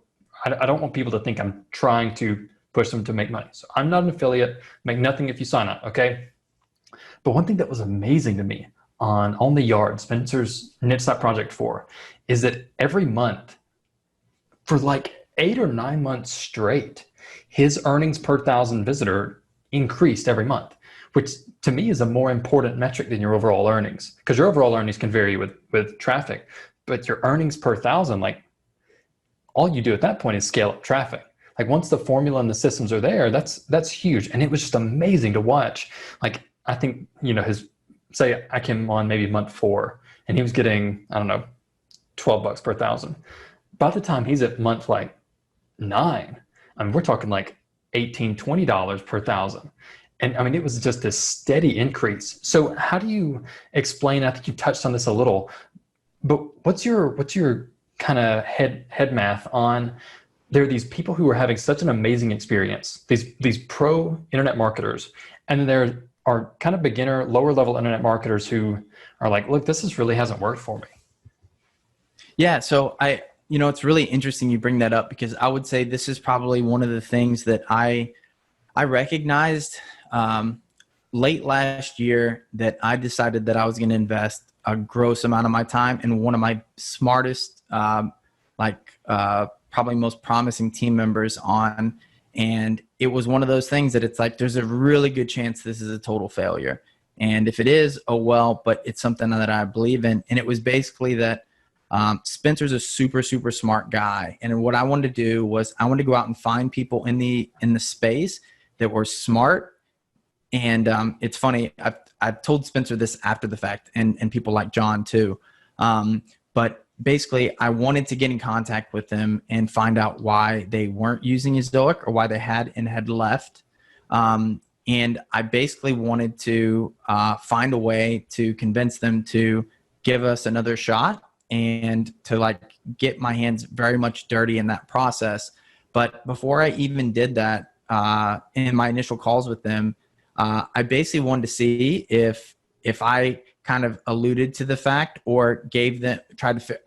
I don't want people to think I'm trying to push them to make money. So I'm not an affiliate, make nothing if you sign up, okay? But one thing that was amazing to me on the Yard, Spencer's niche site project 4, is that every month for like 8 or 9 months straight, his earnings per 1,000 visitor increased every month, which to me is a more important metric than your overall earnings, because your overall earnings can vary with traffic, but your earnings per 1,000, like, all you do at that point is scale up traffic. Like, once the formula and the systems are there, that's huge. And it was just amazing to watch. Like, I think, say I came on maybe month 4 and he was getting, I don't know, $12 per 1,000. By the time he's at month like 9, I mean, we're talking like $18, $20 per 1,000. And I mean, it was just this steady increase. So how do you explain, I think you touched on this a little, but what's your kind of head math on, there are these people who are having such an amazing experience, these pro internet marketers, and then there are kind of beginner, lower level internet marketers who are like, look, this really hasn't worked for me. Yeah. So it's really interesting you bring that up, because I would say this is probably one of the things that I recognized late last year, that I decided that I was going to invest a gross amount of my time in one of my smartest, probably most promising team members on. And it was one of those things that it's like, there's a really good chance this is a total failure. And if it is, oh well, but it's something that I believe in. And it was basically that Spencer's a super, super smart guy. And what I wanted to do was I wanted to go out and find people in the space that were smart. And it's funny, I've told Spencer this after the fact, and people like John too. But basically, I wanted to get in contact with them and find out why they weren't using Ezoic, or why they had left. And I basically wanted to find a way to convince them to give us another shot, and to get my hands very much dirty in that process. But before I even did that, in my initial calls with them, I basically wanted to see if I kind of alluded to the fact, or gave them,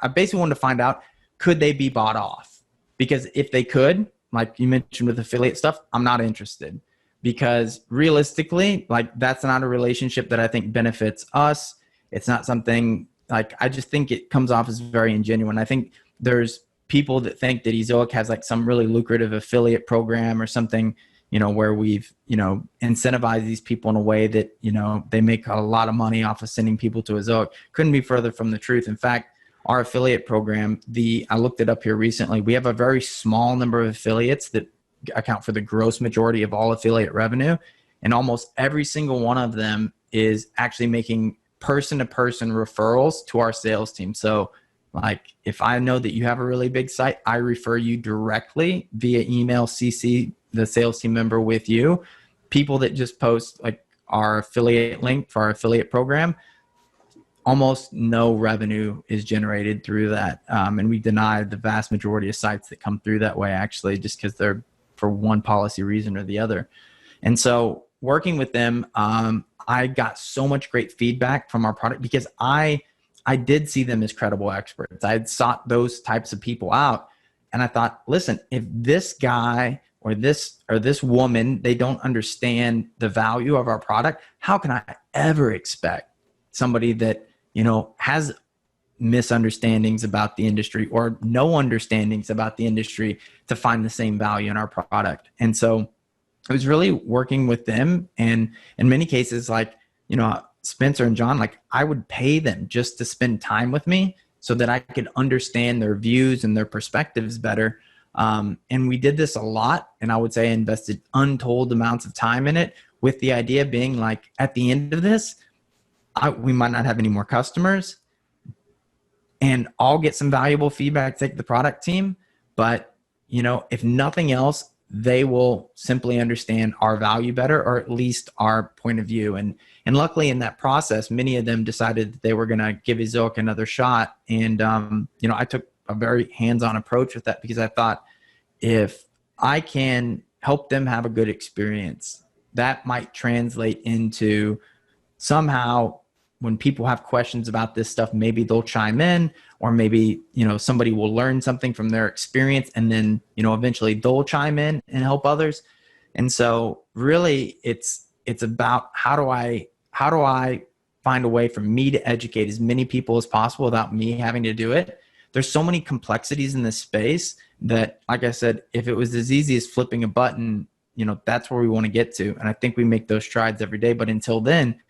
I basically wanted to find out, could they be bought off? Because if they could, like you mentioned with affiliate stuff, I'm not interested, because realistically, that's not a relationship that I think benefits us. It's not something, I just think it comes off as very ingenuine. I think there's people that think that Ezoic has some really lucrative affiliate program or something, where we've, incentivized these people in a way that, they make a lot of money off of sending people to Ezoic. Couldn't be further from the truth. In fact, our affiliate program, I looked it up here recently. We have a very small number of affiliates that account for the gross majority of all affiliate revenue. And almost every single one of them is actually making person-to-person referrals to our sales team. So like if I know that you have a really big site, I refer you directly via email, CC the sales team member with you. People that just post like our affiliate link for our affiliate program, almost no revenue is generated through that. And we deny the vast majority of sites that come through that way, actually, just because they're for one policy reason or the other. And so working with them, I got so much great feedback from our product because I did see them as credible experts. I had sought those types of people out. And I thought, listen, if this guy or this woman, they don't understand the value of our product, how can I ever expect somebody that, you know, has misunderstandings about the industry or no understandings about the industry to find the same value in our product? And so it was really working with them. And in many cases, like, you know, Spencer and John, like I would pay them just to spend time with me so that I could understand their views and their perspectives better. And we did this a lot. And I would say I invested untold amounts of time in it, with the idea being like, at the end of this, we might not have any more customers and I'll get some valuable feedback to take the product team. But, you know, if nothing else, they will simply understand our value better, or at least our point of view. And luckily in that process, many of them decided that they were going to give Ezoic another shot. And, you know, I took a very hands-on approach with that because I thought if I can help them have a good experience, that might translate into somehow when people have questions about this stuff, maybe they'll chime in, or maybe, you know, somebody will learn something from their experience and then, you know, eventually they'll chime in and help others. And so really it's about how do I find a way for me to educate as many people as possible without me having to do it. There's so many complexities in this space that, like I said, if it was as easy as flipping a button, you know, that's where we want to get to. And I think we make those strides every day. But until then,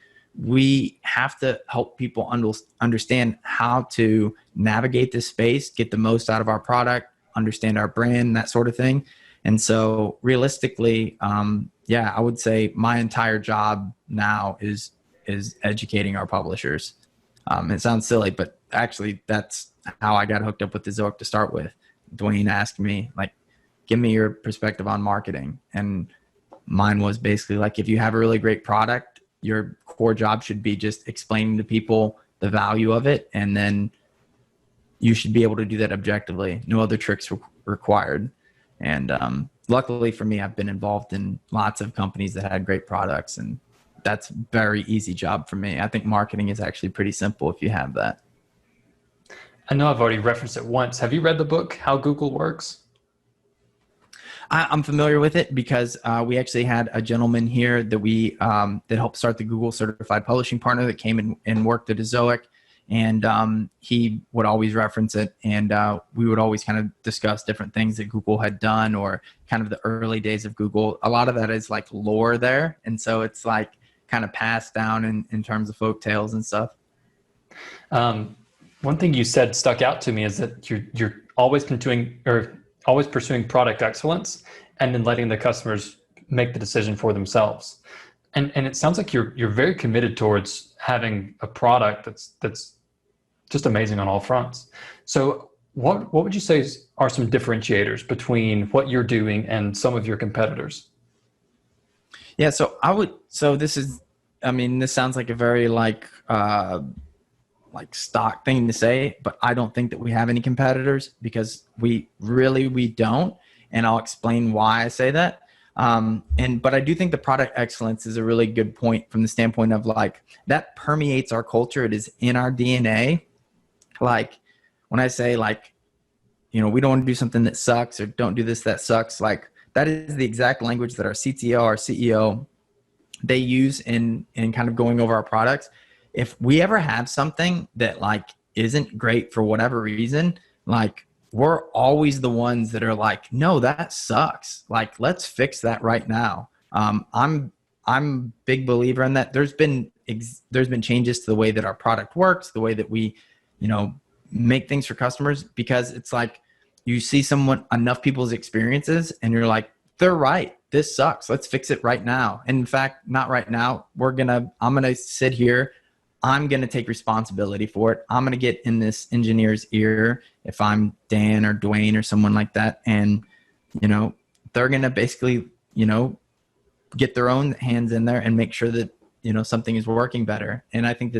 we have to help people understand how to navigate this space, get the most out of our product, understand our brand, that sort of thing. And so realistically, yeah, I would say my entire job now is educating our publishers. It sounds silly, but actually that's how I got hooked up with Ezoic to start with. Dwayne asked me, like, give me your perspective on marketing. And mine was basically like, if you have a really great product, your core job should be just explaining to people the value of it. And then you should be able to do that objectively. No other tricks required. And luckily for me, I've been involved in lots of companies that had great products, and that's a very easy job for me. I think marketing is actually pretty simple if you have that. I know I've already referenced it once. Have you read the book, How Google Works? I'm familiar with it because we actually had a gentleman here that we that helped start the Google Certified Publishing Partner that came in and worked at Ezoic, and he would always reference it, and we would always kind of discuss different things that Google had done or kind of the early days of Google. A lot of that is like lore there, and so it's like kind of passed down in terms of folk tales and stuff. One thing you said stuck out to me is that you're always pursuing product excellence and then letting the customers make the decision for themselves. And it sounds like you're very committed towards having a product that's just amazing on all fronts. So what would you say are some differentiators between what you're doing and some of your competitors? Yeah, so this sounds like a very like stock thing to say, but I don't think that we have any competitors because we don't. And I'll explain why I say that. But I do think the product excellence is a really good point from the standpoint of like that permeates our culture. It is in our DNA. Like when I say like, you know, we don't want to do something that sucks or don't do this, that sucks. Like that is the exact language that our CTO, our CEO, they use in kind of going over our products. If we ever have something that like isn't great for whatever reason, like we're always the ones that are like, no, that sucks. Like, let's fix that right now. I'm a big believer in that. There's been changes to the way that our product works, the way that we, you know, make things for customers, because it's like you see enough people's experiences and you're like, they're right. This sucks. Let's fix it right now. And in fact, not right now. I'm going to sit here I'm going to take responsibility for it. I'm going to get in this engineer's ear if I'm Dan or Dwayne or someone like that. And, they're going to basically, get their own hands in there and make sure that, something is working better. And I think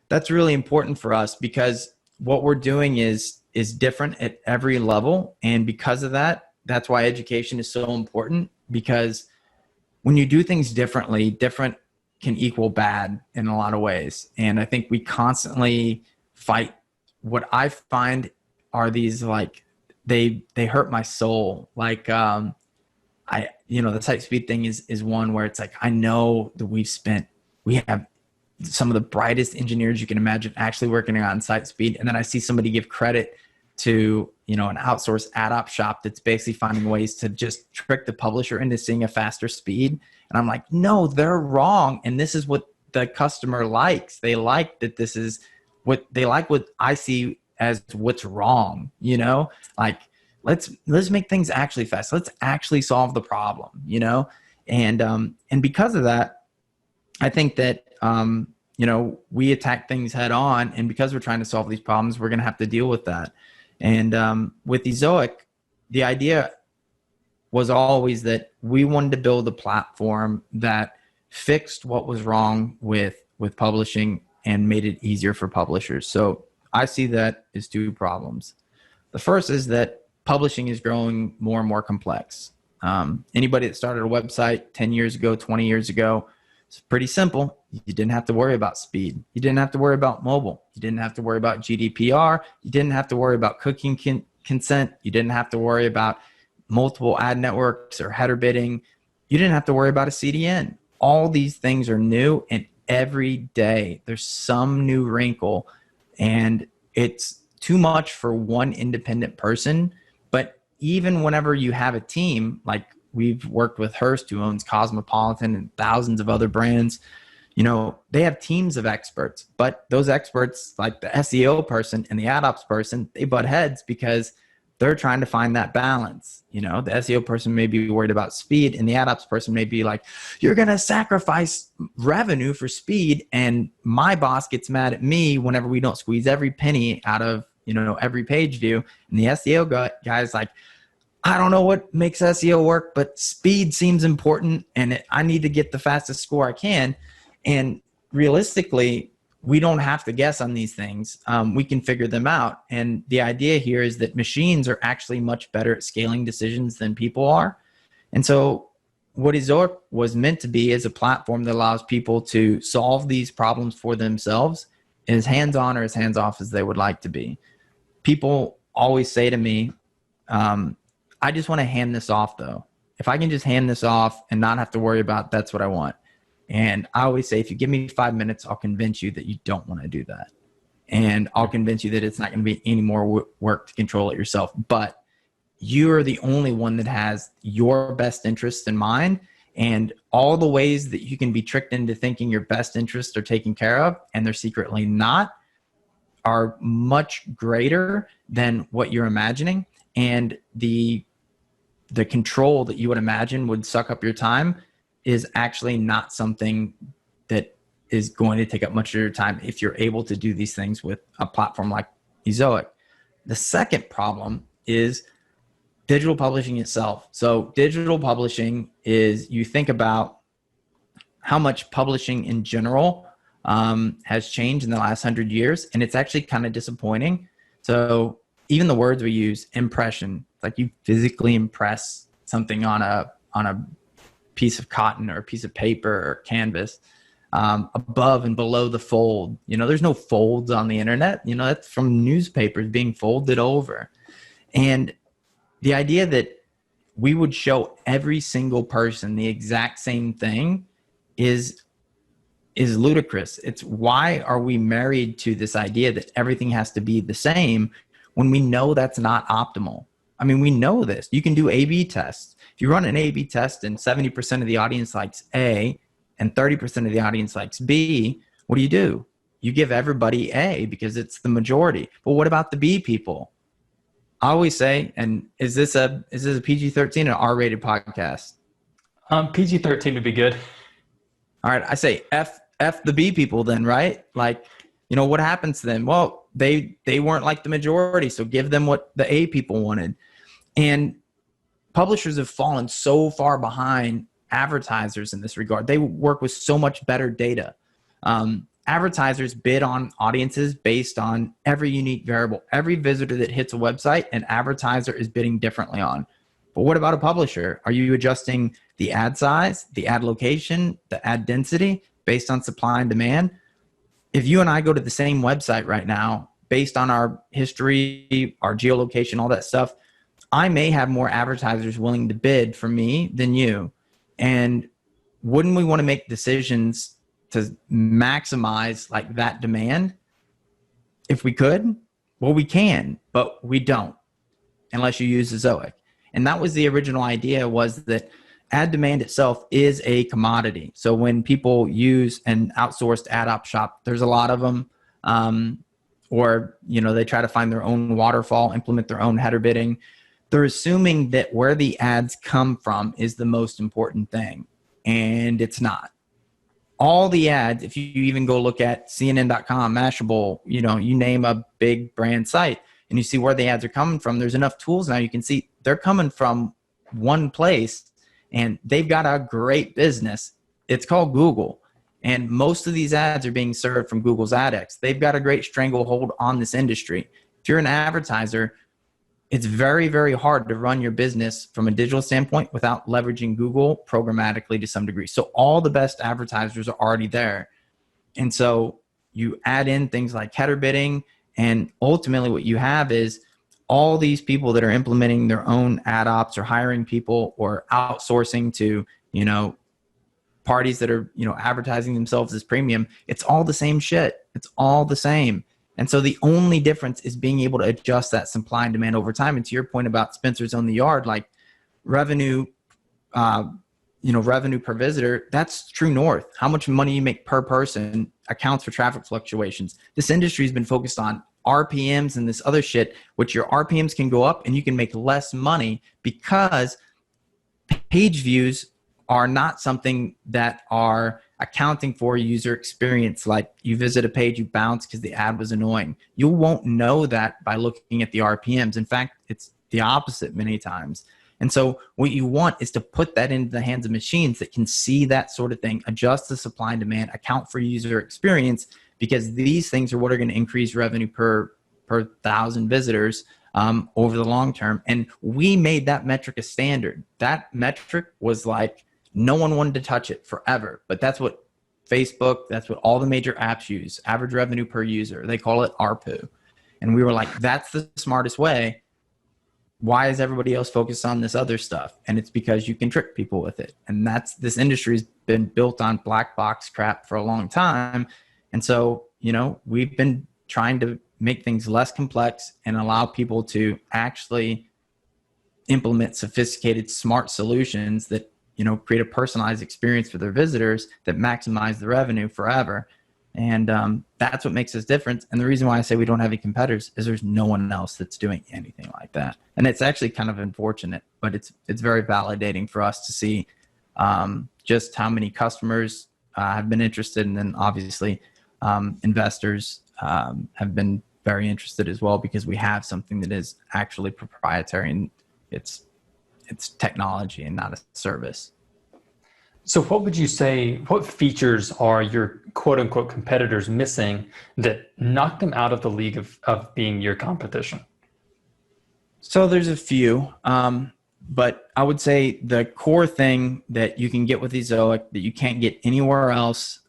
that's really important for us, because what we're doing is different at every level. And because of that, that's why education is so important, because when you do things differently, different can equal bad in a lot of ways. And I think we constantly fight. What I find are these, like, they hurt my soul. Like, the site speed thing is one where it's like, I know that we have some of the brightest engineers you can imagine actually working on site speed. And then I see somebody give credit to, an outsourced ad op shop that's basically finding ways to just trick the publisher into seeing a faster speed. And I'm like, no, they're wrong. And this is what the customer likes. They like that this is what they like, what I see as what's wrong, like, let's make things actually fast. Let's actually solve the problem, and because of that, I think that, we attack things head on, and because we're trying to solve these problems, we're going to have to deal with that. And with Ezoic, the idea was always that we wanted to build a platform that fixed what was wrong with publishing and made it easier for publishers. So I see that as two problems. The first is that publishing is growing more and more complex. Anybody that started a website 10 years ago, 20 years ago, it's pretty simple. You didn't have to worry about speed. You didn't have to worry about mobile. You didn't have to worry about GDPR. You didn't have to worry about cookie consent. You didn't have to worry about multiple ad networks or header bidding. You didn't have to worry about a CDN. All these things are new, and every day there's some new wrinkle, and it's too much for one independent person. But even whenever you have a team, like we've worked with Hearst, who owns Cosmopolitan and thousands of other brands, they have teams of experts, but those experts, like the SEO person and the ad ops person, they butt heads because they're trying to find that balance. The SEO person may be worried about speed, and the ad ops person may be like, you're going to sacrifice revenue for speed. And my boss gets mad at me whenever we don't squeeze every penny out of, every page view. And the SEO guy's like, I don't know what makes SEO work, but speed seems important, and I need to get the fastest score I can. And realistically, we don't have to guess on these things. We can figure them out. And the idea here is that machines are actually much better at scaling decisions than people are. And so what Ezoic was meant to be is a platform that allows people to solve these problems for themselves, as hands-on or as hands-off as they would like to be. People always say to me, I just want to hand this off, though. If I can just hand this off and not have to worry about, that's what I want. And I always say, if you give me 5 minutes, I'll convince you that you don't want to do that. And I'll convince you that it's not going to be any more work to control it yourself. But you are the only one that has your best interests in mind, and all the ways that you can be tricked into thinking your best interests are taken care of and they're secretly not are much greater than what you're imagining. And the control that you would imagine would suck up your time is actually not something that is going to take up much of your time if you're able to do these things with a platform like Ezoic. The second problem is digital publishing itself. So digital publishing is, you think about how much publishing in general has changed in the last 100 years, and it's actually kind of disappointing. So even the words we use, impression, like you physically impress something on a piece of cotton or a piece of paper or canvas, above and below the fold. There's no folds on the internet. That's from newspapers being folded over. And the idea that we would show every single person the exact same thing is ludicrous. It's, why are we married to this idea that everything has to be the same when we know that's not optimal? I mean, we know this. You can do A/B tests. If you run an A/B test and 70% of the audience likes A and 30% of the audience likes B, what do? You give everybody A because it's the majority. But what about the B people? I always say, and is this a PG-13 or R-rated podcast? PG-13 would be good. All right, I say F the B people then, right? Like, what happens to them? Well, they weren't like the majority, so give them what the A people wanted. And publishers have fallen so far behind advertisers in this regard. They work with so much better data. Advertisers bid on audiences based on every unique variable. Every visitor that hits a website, an advertiser is bidding differently on. But what about a publisher? Are you adjusting the ad size, the ad location, the ad density based on supply and demand? If you and I go to the same website right now, based on our history, our geolocation, all that stuff, I may have more advertisers willing to bid for me than you. And wouldn't we want to make decisions to maximize like that demand? If we could, well, we can, but we don't unless you use Ezoic. And that was the original idea, was that ad demand itself is a commodity. So when people use an outsourced ad op shop, there's a lot of them, or they try to find their own waterfall, implement their own header bidding. They're assuming that where the ads come from is the most important thing, and it's not. All the ads, if you even go look at CNN.com, Mashable, you name a big brand site, and you see where the ads are coming from, there's enough tools now you can see they're coming from one place, and they've got a great business. It's called Google. And most of these ads are being served from Google's AdX. They've got a great stranglehold on this industry. If you're an advertiser, it's very, very hard to run your business from a digital standpoint without leveraging Google programmatically to some degree. So all the best advertisers are already there. And so you add in things like header bidding, and ultimately what you have is all these people that are implementing their own ad ops or hiring people or outsourcing to, parties that are, advertising themselves as premium. It's all the same shit. It's all the same. And so the only difference is being able to adjust that supply and demand over time. And to your point about Spencer's Own the Yard, like revenue, revenue per visitor, that's true north. How much money you make per person accounts for traffic fluctuations. This industry has been focused on RPMs and this other shit, which your RPMs can go up and you can make less money because page views are not something that are accounting for user experience. Like you visit a page, you bounce because the ad was annoying. You won't know that by looking at the RPMs. In fact, it's the opposite many times. And so what you want is to put that into the hands of machines that can see that sort of thing, adjust the supply and demand, account for user experience, because these things are what are going to increase revenue per 1,000 visitors over the long term. And we made that metric a standard. That metric was like, no one wanted to touch it forever, but that's what Facebook, that's what all the major apps use, average revenue per user. They call it ARPU. And we were like, that's the smartest way. Why is everybody else focused on this other stuff? And it's because you can trick people with it. And this industry's been built on black box crap for a long time. And so, we've been trying to make things less complex and allow people to actually implement sophisticated, smart solutions that create a personalized experience for their visitors that maximize the revenue forever. And that's what makes us different. And the reason why I say we don't have any competitors is there's no one else that's doing anything like that. And it's actually kind of unfortunate, but it's very validating for us to see just how many customers have been interested. And then obviously investors have been very interested as well, because we have something that is actually proprietary, and it's technology and not a service. So what would you say, what features are your quote unquote competitors missing that knock them out of the league of being your competition? So there's a few, but I would say the core thing that you can get with Ezoic that you can't get anywhere else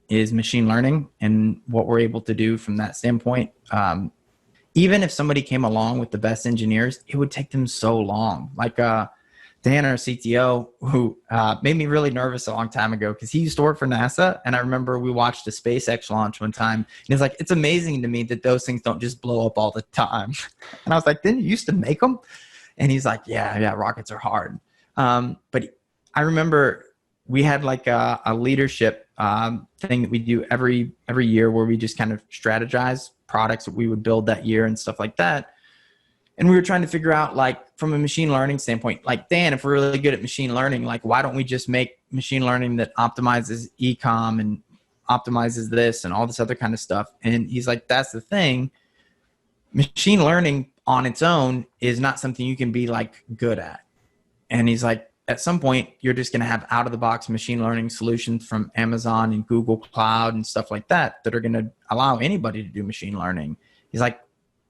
is machine learning and what we're able to do from that standpoint. Even if somebody came along with the best engineers, it would take them so long. Like Dan, our CTO, who made me really nervous a long time ago because he used to work for NASA. And I remember we watched a SpaceX launch one time. And he's like, it's amazing to me that those things don't just blow up all the time. And I was like, didn't you used to make them? And he's like, yeah, rockets are hard. But I remember we had like a leadership thing that we do every year where we just kind of strategize products that we would build that year and stuff like that. And we were trying to figure out, like, from a machine learning standpoint, like, Dan, if we're really good at machine learning, like, why don't we just make machine learning that optimizes e-com and optimizes this and all this other kind of stuff? And he's like, that's the thing. Machine learning on its own is not something you can be like good at. And he's like, at some point, you're just going to have out of the box machine learning solutions from Amazon and Google Cloud and stuff like that that are going to allow anybody to do machine learning. He's like,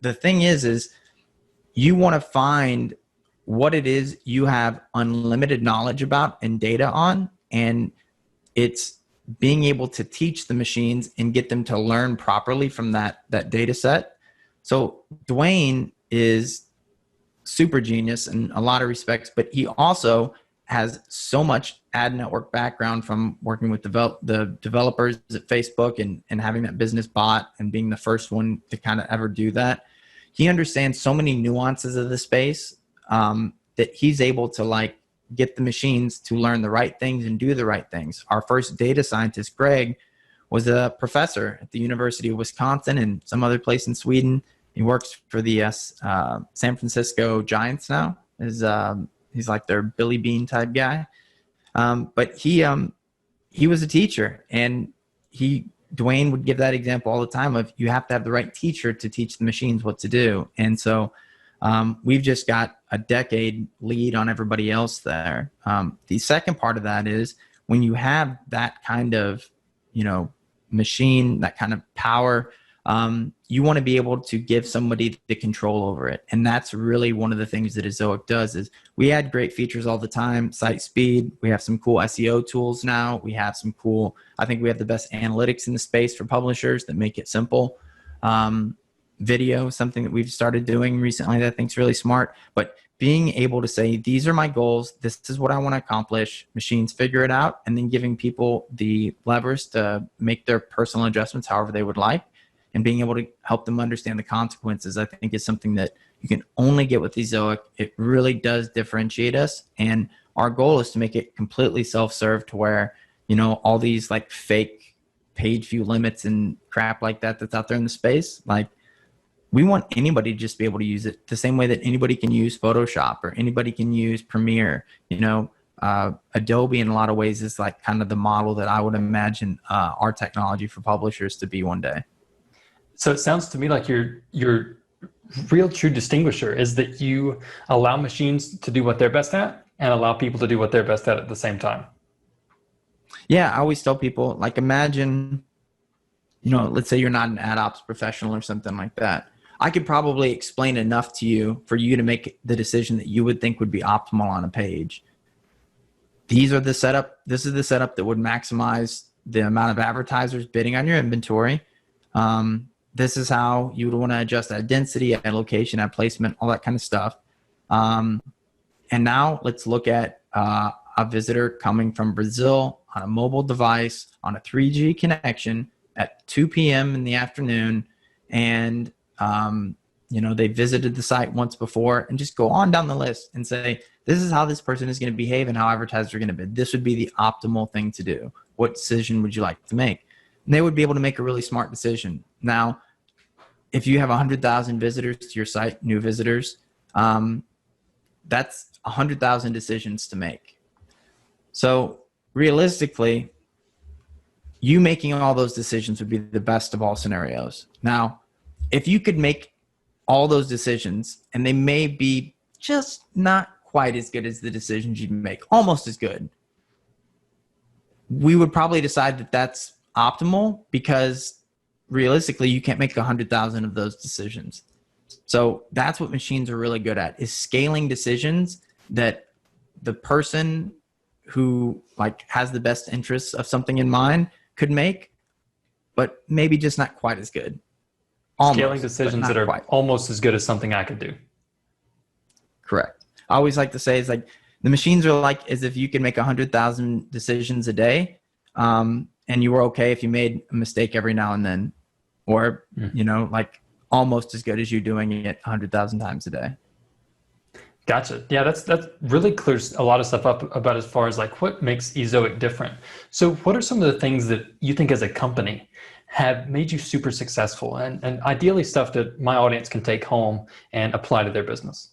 the thing is you want to find what it is you have unlimited knowledge about and data on, and it's being able to teach the machines and get them to learn properly from that data set. So Dwayne is super genius in a lot of respects, but he also has so much ad network background from working with the developers at Facebook and having that business bot and being the first one to kind of ever do that. He understands so many nuances of the space that he's able to, like, get the machines to learn the right things and do the right things. Our first data scientist, Greg, was a professor at the University of Wisconsin and some other place in Sweden. He works for the San Francisco Giants now. He's like their Billy Bean type guy. But he was a teacher, and Dwayne would give that example all the time of, you have to have the right teacher to teach the machines what to do. And so we've just got a decade lead on everybody else there. The second part of that is, when you have that kind of, machine, that kind of power, you want to be able to give somebody the control over it. And that's really one of the things that Ezoic does. Is we add great features all the time, site speed. We have some cool SEO tools now. We have some cool, I think we have the best analytics in the space for publishers that make it simple. Video, something that we've started doing recently that I think is really smart. But being able to say, these are my goals, this is what I want to accomplish, machines figure it out, and then giving people the levers to make their personal adjustments however they would like, and being able to help them understand the consequences, I think, is something that you can only get with Ezoic. It really does differentiate us. And our goal is to make it completely self-serve, to where, all these like fake page view limits and crap like that that's out there in the space, like, we want anybody to just be able to use it the same way that anybody can use Photoshop or anybody can use Premiere. Adobe in a lot of ways is like kind of the model that I would imagine our technology for publishers to be one day. So it sounds to me like your real true distinguisher is that you allow machines to do what they're best at and allow people to do what they're best at the same time. Yeah, I always tell people, like, imagine, let's say you're not an ad ops professional or something like that. I could probably explain enough to you for you to make the decision that you would think would be optimal on a page. This is the setup that would maximize the amount of advertisers bidding on your inventory. This is how you would want to adjust that density, ad location, ad placement, all that kind of stuff. And now let's look at a visitor coming from Brazil on a mobile device on a 3G connection at 2 p.m. in the afternoon. And, they visited the site once before, and just go on down the list and say, this is how this person is going to behave and how advertisers are going to bid. This would be the optimal thing to do. What decision would you like to make? And they would be able to make a really smart decision. Now, if you have 100,000 visitors to your site, new visitors, that's 100,000 decisions to make. So realistically, you making all those decisions would be the best of all scenarios. Now, if you could make all those decisions, and they may be just not quite as good as the decisions you'd make, almost as good, we would probably decide that that's optimal, because realistically, you can't make 100,000 of those decisions. So that's what machines are really good at, is scaling decisions that the person who has the best interests of something in mind could make, but maybe just not quite as good. Almost, scaling decisions that are almost as good as something I could do. Correct. I always like to say, is like, the machines are like as if you can make 100,000 decisions a day, and you were okay if you made a mistake every now and then, or almost as good as you doing it 100,000 times a day. Gotcha. Yeah, that really clears a lot of stuff up about as far as like what makes Ezoic different. So what are some of the things that you think as a company have made you super successful, and ideally stuff that my audience can take home and apply to their business?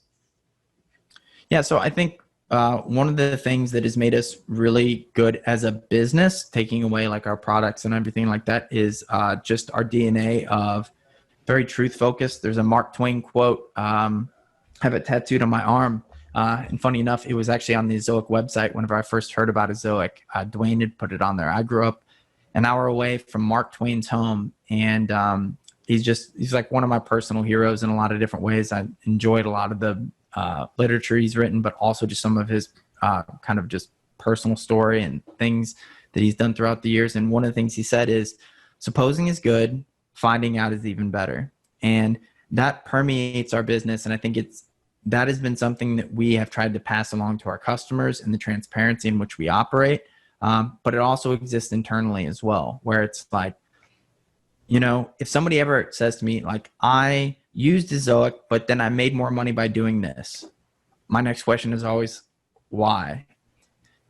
Yeah, so I think one of the things that has made us really good as a business, taking away like our products and everything like that, is just our DNA of very truth focused. There's a Mark Twain quote. I have it tattooed on my arm. And funny enough, it was actually on the Ezoic website whenever I first heard about Ezoic. Dwayne had put it on there. I grew up an hour away from Mark Twain's home, and he's like one of my personal heroes in a lot of different ways. I enjoyed a lot of the literature he's written, but also just some of his kind of just personal story and things that he's done throughout the years. And one of the things he said is, supposing is good, finding out is even better. And that permeates our business. And I think that has been something that we have tried to pass along to our customers and the transparency in which we operate. But it also exists internally as well, where it's like, if somebody ever says to me, like, I used Ezoic, but then I made more money by doing this, my next question is always, why?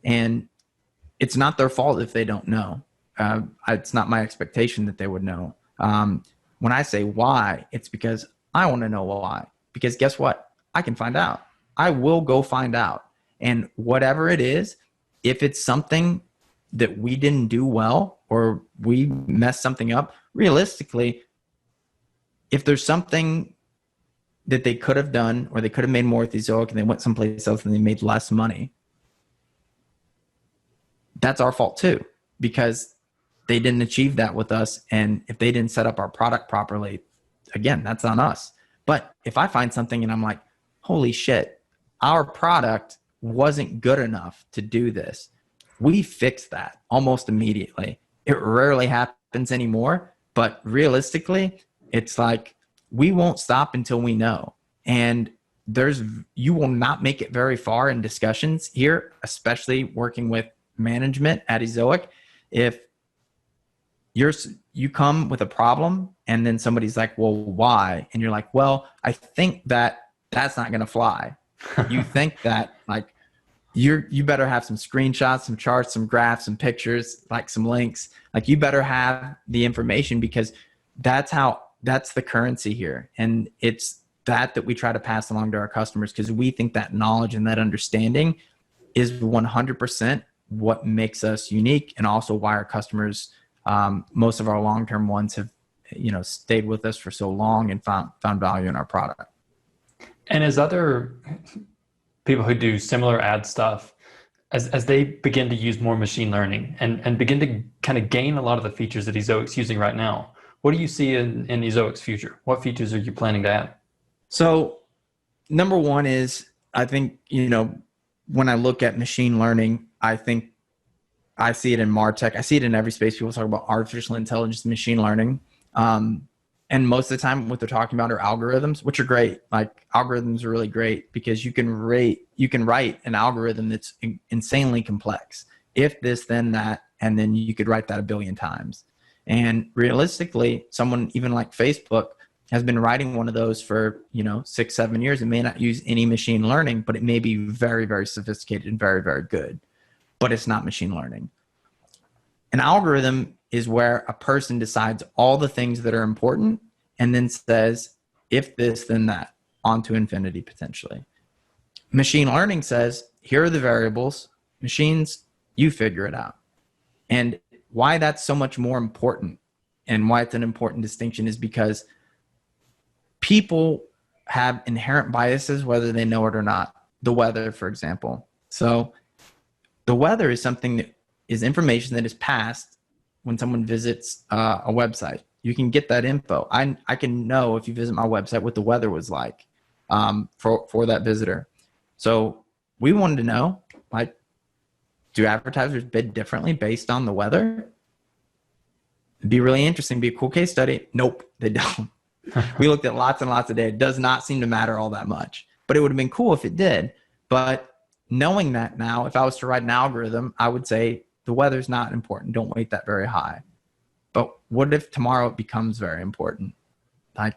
And it's not their fault if they don't know. It's not my expectation that they would know. When I say why, it's because I want to know why. Because guess what? I can find out. I will go find out. And whatever it is, if it's something that we didn't do well or we messed something up, realistically, if there's something that they could have done or they could have made more with Ezoic and they went someplace else and they made less money, that's our fault too, because they didn't achieve that with us. And if they didn't set up our product properly, again, that's on us. But if I find something and I'm like, holy shit, our product wasn't good enough to do this, we fix that almost immediately. It rarely happens anymore, but realistically, it's like we won't stop until we know. And you will not make it very far in discussions here, especially working with management at Ezoic. If you come with a problem and then somebody's like, well, why? And you're like, well, I think that's not going to fly. You think that, like, you better have some screenshots, some charts, some graphs, some pictures, like some links. Like, you better have the information, because that's the currency here. And it's that we try to pass along to our customers, because we think that knowledge and that understanding is 100% what makes us unique, and also why our customers, most of our long-term ones, have stayed with us for so long and found value in our product. And as other people who do similar ad stuff, as they begin to use more machine learning and begin to kind of gain a lot of the features that Ezoic's using right now, what do you see in Ezoic's future? What features are you planning to add? So number one is, I think, when I look at machine learning, I think I see it in MarTech. I see it in every space. People talk about artificial intelligence, machine learning. And most of the time what they're talking about are algorithms, which are great. Like, algorithms are really great because you can write an algorithm that's insanely complex. If this, then that, and then you could write that 1 billion times. And realistically, someone even like Facebook has been writing one of those for 6-7 years. It may not use any machine learning, but it may be very, very sophisticated and very, very good. But it's not machine learning. An algorithm is where a person decides all the things that are important and then says, if this, then that, on to infinity potentially. Machine learning says, here are the variables. Machines, you figure it out. And why that's so much more important, and why it's an important distinction, is because people have inherent biases whether they know it or not. The weather, for example. So the weather is something that is information that is passed when someone visits a website. You can get that info. I can know, if you visit my website, what the weather was like for that visitor. So we wanted to know, like, do advertisers bid differently based on the weather? It'd be really interesting. Be a cool case study. Nope, they don't. We looked at lots and lots of data. It does not seem to matter all that much. But it would have been cool if it did. But knowing that now, if I was to write an algorithm, I would say the weather's not important. Don't weight that very high. But what if tomorrow it becomes very important? Like,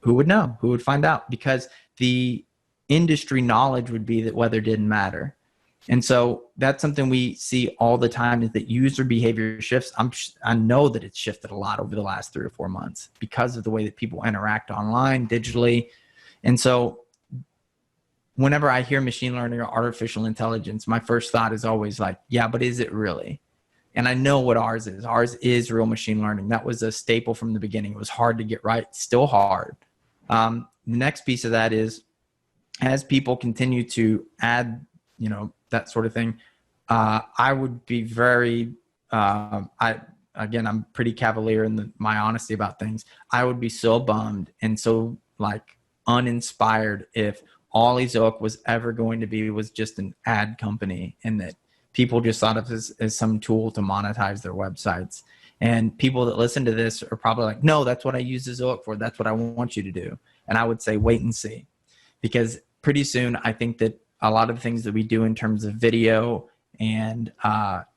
who would know? Who would find out? Because the industry knowledge would be that weather didn't matter. And so that's something we see all the time, is that user behavior shifts. I know that it's shifted a lot over the last 3 or 4 months because of the way that people interact online, digitally. And so whenever I hear machine learning or artificial intelligence, my first thought is always like, yeah, but is it really? And I know what ours is. Ours is real machine learning. That was a staple from the beginning. It was hard to get right, still hard. The next piece of that is, as people continue to add, that sort of thing, I would be very, I'm pretty cavalier in my honesty about things. I would be so bummed and so like uninspired if all Ezoic was ever going to be was just an ad company, and that people just thought of it as some tool to monetize their websites. And people that listen to this are probably like, no, that's what I use Ezoic for. That's what I want you to do. And I would say, wait and see, because pretty soon I think that a lot of the things that we do in terms of video and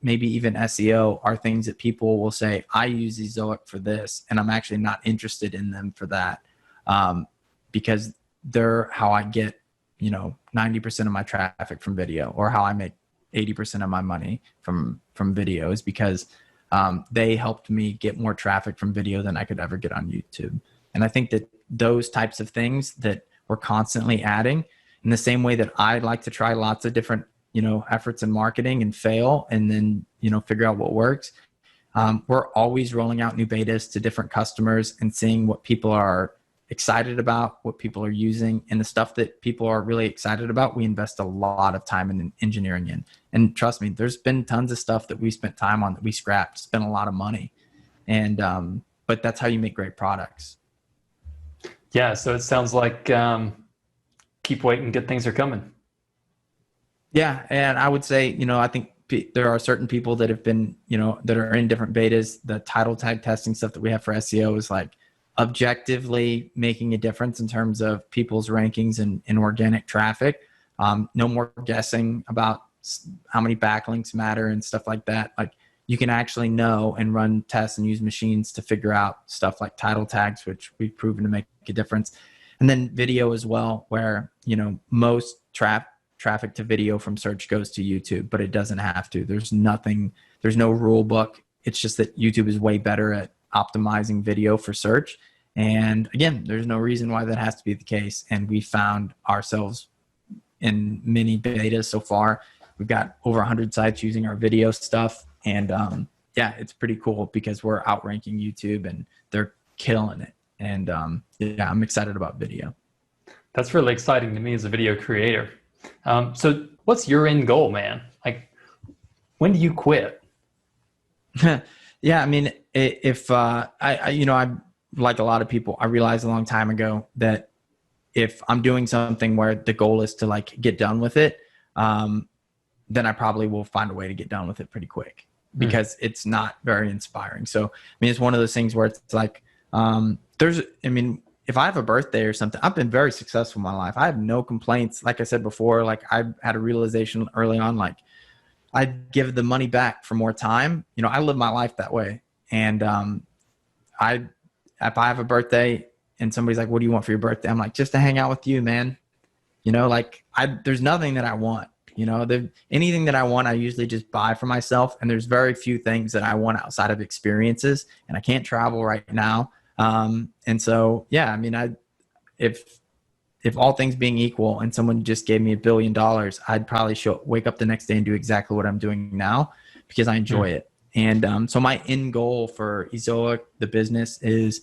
maybe even SEO are things that people will say, I use Ezoic for this, and I'm actually not interested in them for that, because they're how I get 90% of my traffic from video, or how I make 80% of my money from videos, because they helped me get more traffic from video than I could ever get on YouTube. And I think that those types of things that we're constantly adding, in the same way that I like to try lots of different efforts in marketing and fail, and then figure out what works, we're always rolling out new betas to different customers and seeing what people are excited about, what people are using, and the stuff that people are really excited about, we invest a lot of time in engineering in. And trust me, there's been tons of stuff that we spent time on that we scrapped, spent a lot of money. And, but that's how you make great products. Yeah. So it sounds like, keep waiting, good things are coming. Yeah. And I would say, I think there are certain people that have been, that are in different betas. The title tag testing stuff that we have for SEO is like objectively making a difference in terms of people's rankings and organic traffic. No more guessing about how many backlinks matter and stuff like that. Like, you can actually know and run tests and use machines to figure out stuff like title tags, which we've proven to make a difference. And then video as well, where, most traffic to video from search goes to YouTube, but it doesn't have to. There's no rule book. It's just that YouTube is way better at optimizing video for search. And again, there's no reason why that has to be the case. And we found ourselves in many betas so far. We've got over 100 sites using our video stuff. And yeah, it's pretty cool because we're outranking YouTube and they're killing it. And yeah, I'm excited about video. That's really exciting to me as a video creator. So what's your end goal, man? Like, when do you quit? Yeah, I mean, if I like a lot of people, I realized a long time ago that if I'm doing something where the goal is to like get done with it, then I probably will find a way to get done with it pretty quick, because it's not very inspiring. So, I mean, it's one of those things where it's like, if I have a birthday or something, I've been very successful in my life. I have no complaints. Like I said before, like I had a realization early on, like I'd give the money back for more time. I live my life that way. And if I have a birthday and somebody's like, what do you want for your birthday? I'm like, just to hang out with you, man. There's nothing that I want. Anything that I want, I usually just buy for myself. And there's very few things that I want outside of experiences, and I can't travel right now. And so, yeah, I mean, if all things being equal and someone just gave me $1 billion, I'd probably wake up the next day and do exactly what I'm doing now, because I enjoy it. And so my end goal for Ezoic, the business, is,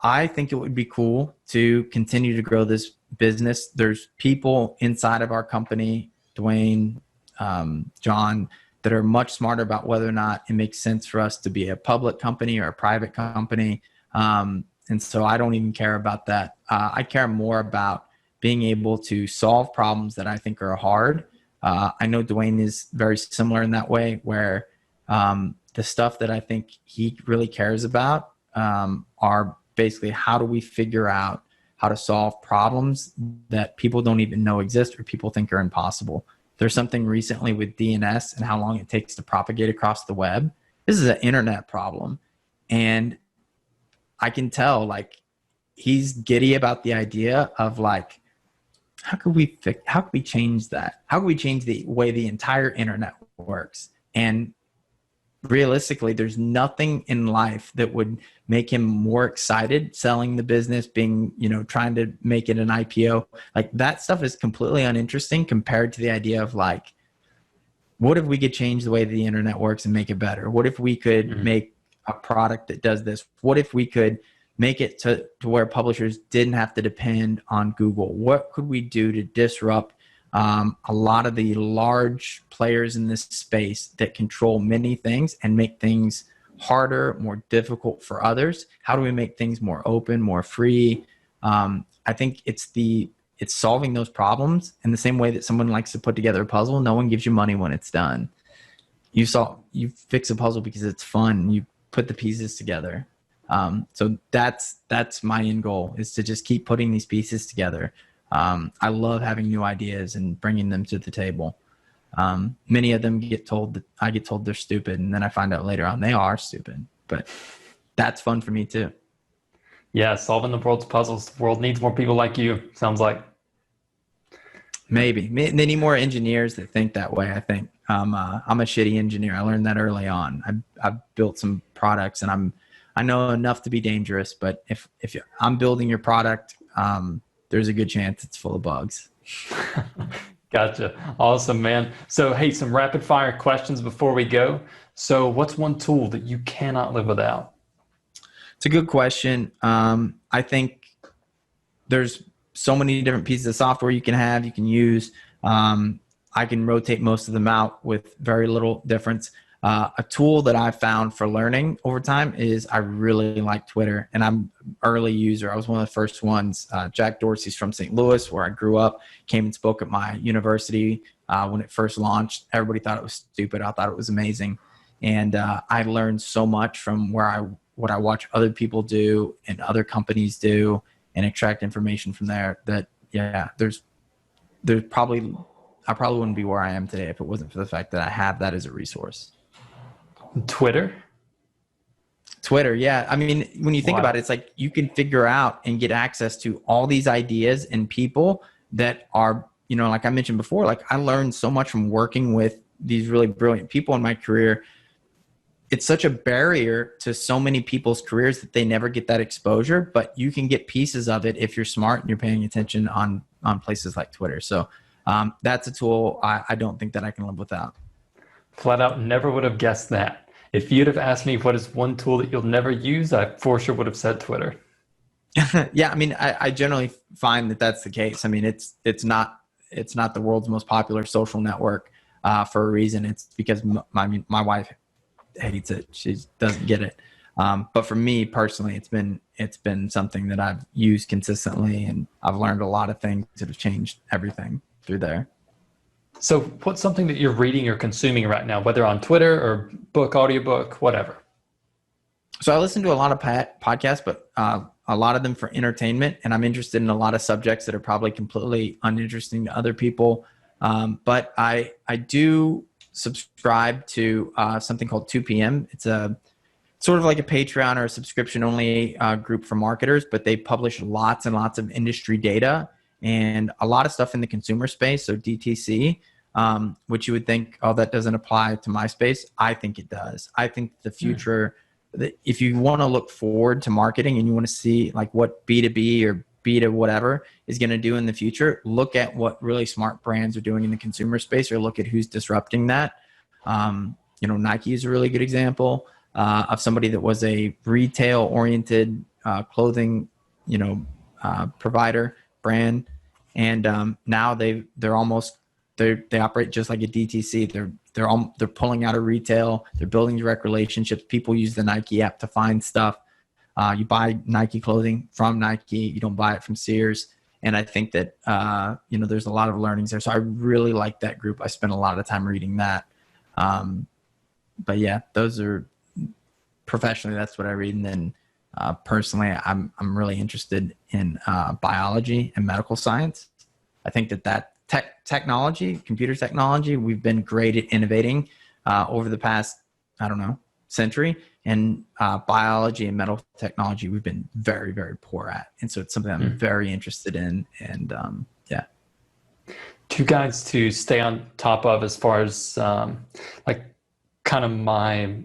I think it would be cool to continue to grow this business. There's people inside of our company, Dwayne, John, that are much smarter about whether or not it makes sense for us to be a public company or a private company. And so I don't even care about that. I care more about being able to solve problems that I think are hard. I know Dwayne is very similar in that way, where the stuff that I think he really cares about are basically, how do we figure out how to solve problems that people don't even know exist or people think are impossible. There's something recently with DNS and how long it takes to propagate across the web. This is an internet problem. And I can tell, like, he's giddy about the idea of like how could we change that? How could we change the way the entire internet works? And realistically, there's nothing in life that would make him more excited selling the business, being, trying to make it an IPO. Like, that stuff is completely uninteresting compared to the idea of, like, what if we could change the way the internet works and make it better? What if we could make a product that does this? What if we could make it to where publishers didn't have to depend on Google? What could we do to disrupt a lot of the large players in this space that control many things and make things harder, more difficult for others? How do we make things more open, more free? I think it's solving those problems in the same way that someone likes to put together a puzzle. No one gives you money when it's done. You fix a puzzle because it's fun. You put the pieces together. So that's my end goal, is to just keep putting these pieces together. I love having new ideas and bringing them to the table. Many of them I get told they're stupid, and then I find out later on they are stupid, but that's fun for me too. Yeah, solving the world's puzzles. The world needs more people like you, sounds like. Maybe they need more engineers that think that way. I think I'm a shitty engineer. I learned that early on. I've built some products, and I know enough to be dangerous, but if I'm building your product, there's a good chance it's full of bugs. Gotcha. Awesome, man. So, hey, some rapid fire questions before we go. So, what's one tool that you cannot live without? It's a good question. I think there's so many different pieces of software you can use. I can rotate most of them out with very little difference. A tool that I found for learning over time is I really like Twitter, and I'm an early user. I was one of the first ones. Jack Dorsey's from St. Louis, where I grew up, came and spoke at my university when it first launched. Everybody thought it was stupid. I thought it was amazing. And I learned so much from what I watch other people do and other companies do, and extract information from there that, there's probably, I probably wouldn't be where I am today if it wasn't for the fact that I have that as a resource. Twitter, yeah. I mean, when you think about it, it's like you can figure out and get access to all these ideas and people that are, like I mentioned before, like I learned so much from working with these really brilliant people in my career. It's such a barrier to so many people's careers that they never get that exposure, but you can get pieces of it if you're smart and you're paying attention on places like Twitter. So that's a tool I don't think that I can live without. Flat out never would have guessed that. If you'd have asked me what is one tool that you'll never use, I for sure would have said Twitter. Yeah, I mean, I generally find that that's the case. I mean, it's not the world's most popular social network for a reason. It's because my wife hates it. She doesn't get it. But for me personally, it's been something that I've used consistently, and I've learned a lot of things that have changed everything through there. So what's something that you're reading or consuming right now, whether on Twitter or book, audiobook, whatever? So I listen to a lot of podcasts, but a lot of them for entertainment, and I'm interested in a lot of subjects that are probably completely uninteresting to other people. But I do subscribe to something called 2 p.m. It's a sort of like a Patreon or a subscription only group for marketers, but they publish lots and lots of industry data and a lot of stuff in the consumer space. So DTC, which you would think, oh, that doesn't apply to my space. I think it does. I think the future, if you want to look forward to marketing and you want to see like what B2B or B2 whatever is going to do in the future, look at what really smart brands are doing in the consumer space, or look at who's disrupting that. Nike is a really good example of somebody that was a retail oriented clothing, provider brand. And now they operate just like a DTC. They're pulling out of retail. They're building direct relationships. People use the Nike app to find stuff. You buy Nike clothing from Nike. You don't buy it from Sears. And I think that, there's a lot of learnings there. So I really like that group. I spent a lot of time reading that. But yeah, those are professionally, that's what I read. And then personally, I'm really interested in biology and medical science. I think that technology, computer technology, we've been great at innovating over the past, century. And biology and medical technology, we've been very, very poor at. And so it's something I'm very interested in. And yeah. two guides to stay on top of as far as like kind of my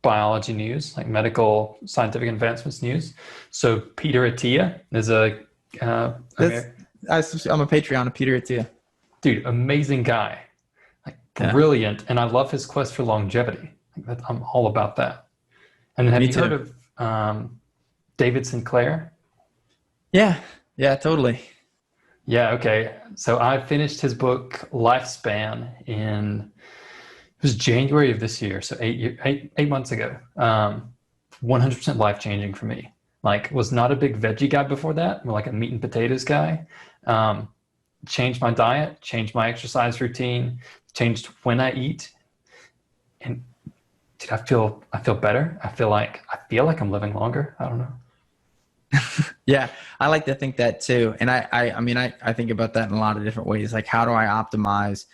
biology news, like medical scientific advancements news. So Peter Attia is a That's, I'm a Patreon of Peter Attia. dude, amazing guy, like Yeah, brilliant, and I love his quest for longevity. I'm all about that. And have me you heard too. of David Sinclair? Yeah, yeah, totally. Yeah, okay. So I finished his book Lifespan in it was January of this year, so 8 months ago. 100% life changing for me. Like, was not a big veggie guy before that, more like a meat and potatoes guy. Um, Changed my diet, changed my exercise routine, changed when I eat, and dude, I feel better. I feel like I'm living longer. I don't know. Yeah, I like to think that too. And I mean, I think about that in a lot of different ways. Like, how do I optimize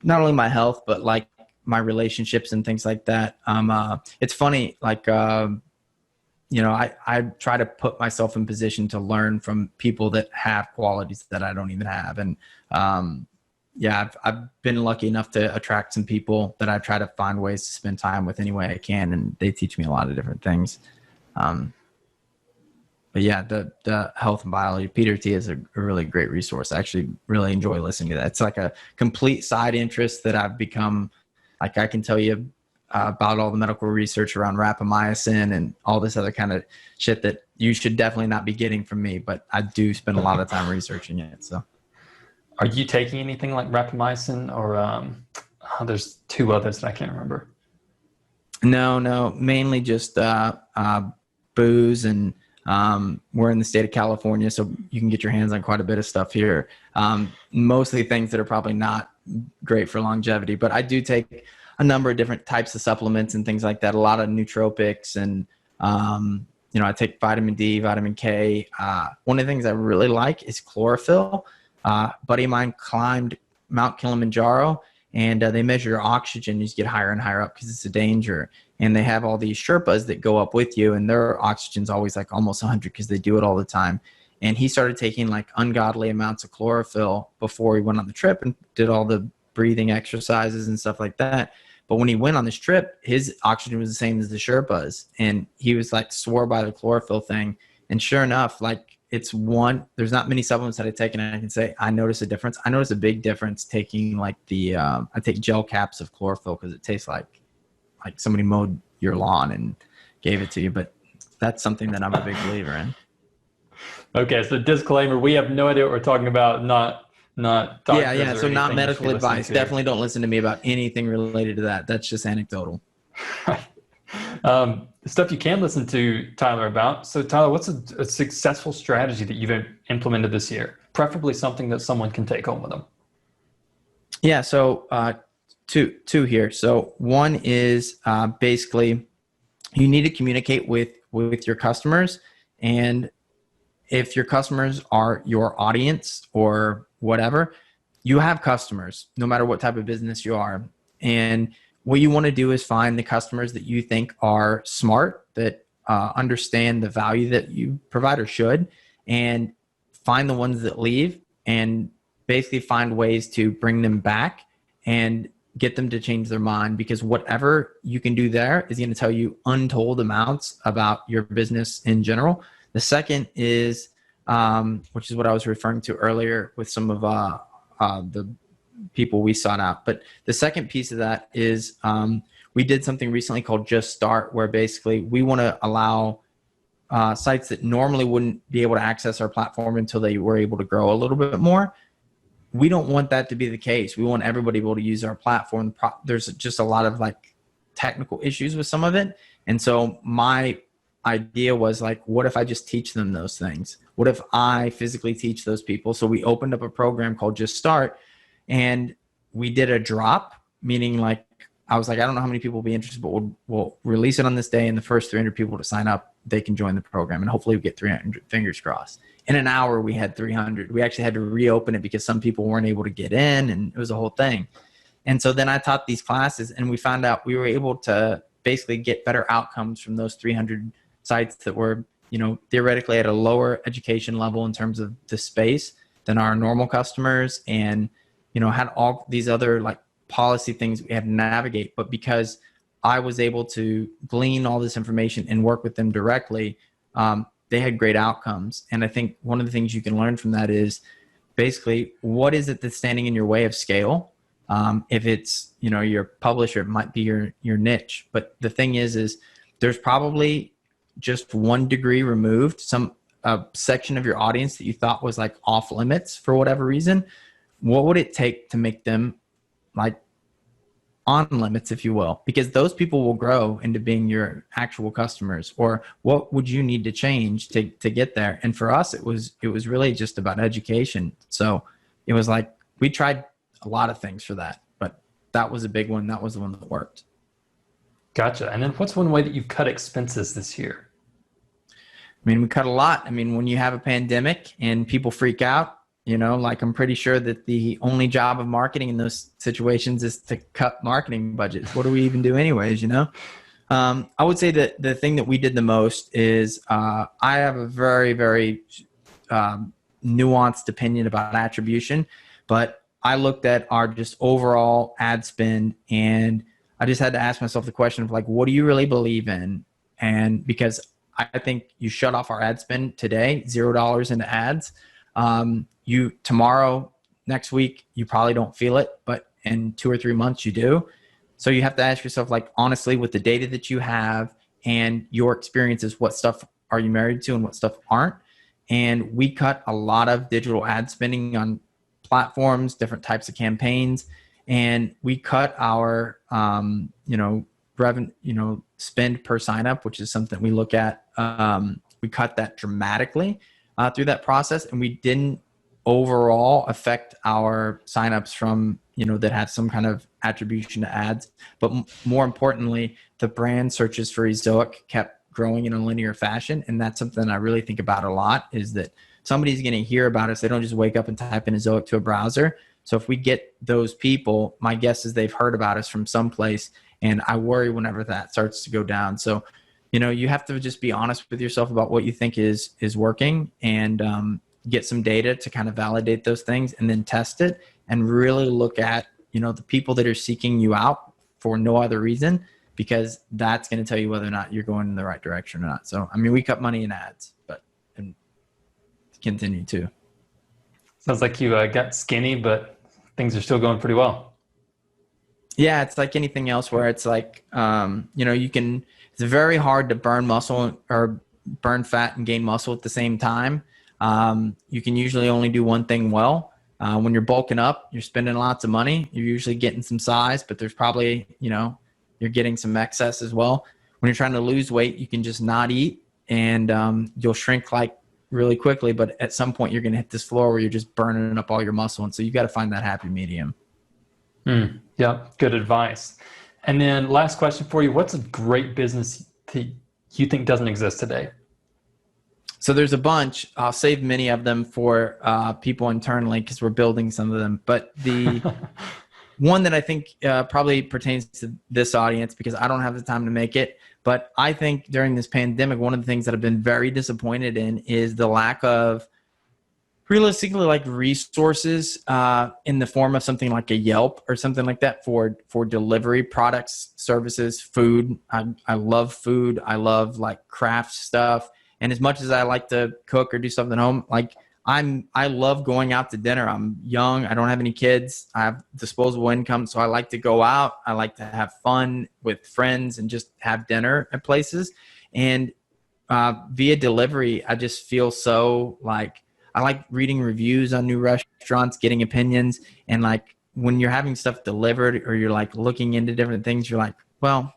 not only my health, but like my relationships and things like that. It's funny, like, I try to put myself in position to learn from people that have qualities that I don't even have. And, yeah, I've been lucky enough to attract some people that I try to find ways to spend time with any way I can. And they teach me a lot of different things. Um, but yeah, the health and biology, Peter T is a really great resource. I actually really enjoy listening to that. It's like a complete side interest that I've become. Like, I can tell you about all the medical research around rapamycin and all this other kind of shit that you should definitely not be getting from me, but I do spend a lot of time researching it. So, Are you taking anything like rapamycin or there's two others that I can't remember. no, mainly just booze, and we're in the state of California, so you can get your hands on quite a bit of stuff here. Mostly things that are probably not great for longevity, but I do take a number of different types of supplements and things like that. A lot of nootropics, and I take vitamin D, vitamin K. One of the things I really like is chlorophyll. Buddy of mine climbed Mount Kilimanjaro, and they measure your oxygen. You just get higher and higher up because it's a danger. And they have all these Sherpas that go up with you, and their oxygen's always like almost 100 because they do it all the time. And he started taking like ungodly amounts of chlorophyll before he went on the trip and did all the breathing exercises and stuff like that. But when he went on this trip, his oxygen was the same as the Sherpas. And he was like, swore by the chlorophyll thing. And sure enough, like, there's not many supplements that I take, and I can say I notice a difference. I notice a big difference taking like I take gel caps of chlorophyll because it tastes like somebody mowed your lawn and gave it to you. But that's something that I'm a big believer in. Okay, so disclaimer: we have no idea what we're talking about. Not doctors. Yeah. Or So not anything you should medical be listening advice. to. Definitely don't listen to me about anything related to that. That's just anecdotal. Stuff you can listen to Tyler about. So Tyler, what's a successful strategy that you've implemented this year? Preferably something that someone can take home with them. Yeah. So two here. So one is basically you need to communicate with your customers, and if your customers are your audience or whatever, you have customers no matter what type of business you are. And what you want to do is find the customers that you think are smart, that understand the value that you provide or should, and find the ones that leave, and basically find ways to bring them back and get them to change their mind, because whatever you can do there is going to tell you untold amounts about your business in general. The second is, which is what I was referring to earlier with some of the people we sought out. But the second piece of that is we did something recently called Just Start, where basically we want to allow sites that normally wouldn't be able to access our platform until they were able to grow a little bit more. We don't want that to be the case. We want everybody able to use our platform. There's just a lot of like technical issues with some of it. And so my idea was like, what if I just teach them those things? What if I physically teach those people? So we opened up a program called Just Start, and we did a drop, meaning like, I was like, I don't know how many people will be interested, but we'll release it on this day, and the first 300 people to sign up, they can join the program, and hopefully we get 300, fingers crossed. In an hour, we had 300. We actually had to reopen it because some people weren't able to get in, and it was a whole thing. And so then I taught these classes, and we found out we were able to basically get better outcomes from those 300 sites that were, theoretically at a lower education level in terms of the space, than our normal customers, and had all these other like policy things we had to navigate. But because I was able to glean all this information and work with them directly, they had great outcomes. And I think one of the things you can learn from that is basically, what is it that's standing in your way of scale? If it's, your publisher, it might be your niche. But the thing is there's probably just 1 degree removed, some section of your audience that you thought was like off limits for whatever reason. What would it take to make them like on limits, if you will? Because those people will grow into being your actual customers. Or what would you need to change to get there? And for us, it was really just about education. So it was like, we tried a lot of things for that, but that was a big one. That was the one that worked. Gotcha. And then what's one way that you've cut expenses this year? I mean, we cut a lot. I mean, when you have a pandemic and people freak out, like I'm pretty sure that the only job of marketing in those situations is to cut marketing budgets. What do we even do anyways, I would say that the thing that we did the most is I have a very, very nuanced opinion about attribution, but I looked at our just overall ad spend, and I just had to ask myself the question of like, what do you really believe in? And because I think you shut off our ad spend today, $0 into ads. Tomorrow, next week, you probably don't feel it, but in 2 or 3 months you do. So you have to ask yourself, like, honestly, with the data that you have and your experiences, what stuff are you married to and what stuff aren't? And we cut a lot of digital ad spending on platforms, different types of campaigns, and we cut our, revenue, spend per sign up, which is something we look at. We cut that dramatically through that process, and we didn't overall affect our signups from, that had some kind of attribution to ads. But more importantly, the brand searches for Ezoic kept growing in a linear fashion. And that's something I really think about a lot, is that somebody's going to hear about us. They don't just wake up and type in Ezoic to a browser. So if we get those people, my guess is they've heard about us from someplace. And I worry whenever that starts to go down. So, you have to just be honest with yourself about what you think is working, and get some data to kind of validate those things, and then test it and really look at, the people that are seeking you out for no other reason, because that's going to tell you whether or not you're going in the right direction or not. So, I mean, we cut money in ads, but and continue to. Sounds like you got skinny, but things are still going pretty well. Yeah, it's like anything else where it's like, it's very hard to burn muscle or burn fat and gain muscle at the same time. You can usually only do one thing well. When you're bulking up, you're spending lots of money. You're usually getting some size, but there's probably, you're getting some excess as well. When you're trying to lose weight, you can just not eat, and you'll shrink like really quickly. But at some point, you're going to hit this floor where you're just burning up all your muscle. And so you've got to find that happy medium. Yeah, good advice. And then last question for you. What's a great business that you think doesn't exist today? So there's a bunch. I'll save many of them for people internally because we're building some of them. But the one that I think probably pertains to this audience, because I don't have the time to make it, but I think during this pandemic, one of the things that I've been very disappointed in is the lack of realistically like resources in the form of something like a Yelp or something like that for delivery products, services, food. I love food. I love like craft stuff. And as much as I like to cook or do something at home, like I love going out to dinner. I'm young. I don't have any kids. I have disposable income. So I like to go out. I like to have fun with friends and just have dinner at places. And via delivery, I just feel so like, I like reading reviews on new restaurants, getting opinions. And like when you're having stuff delivered or you're like looking into different things, you're like, well,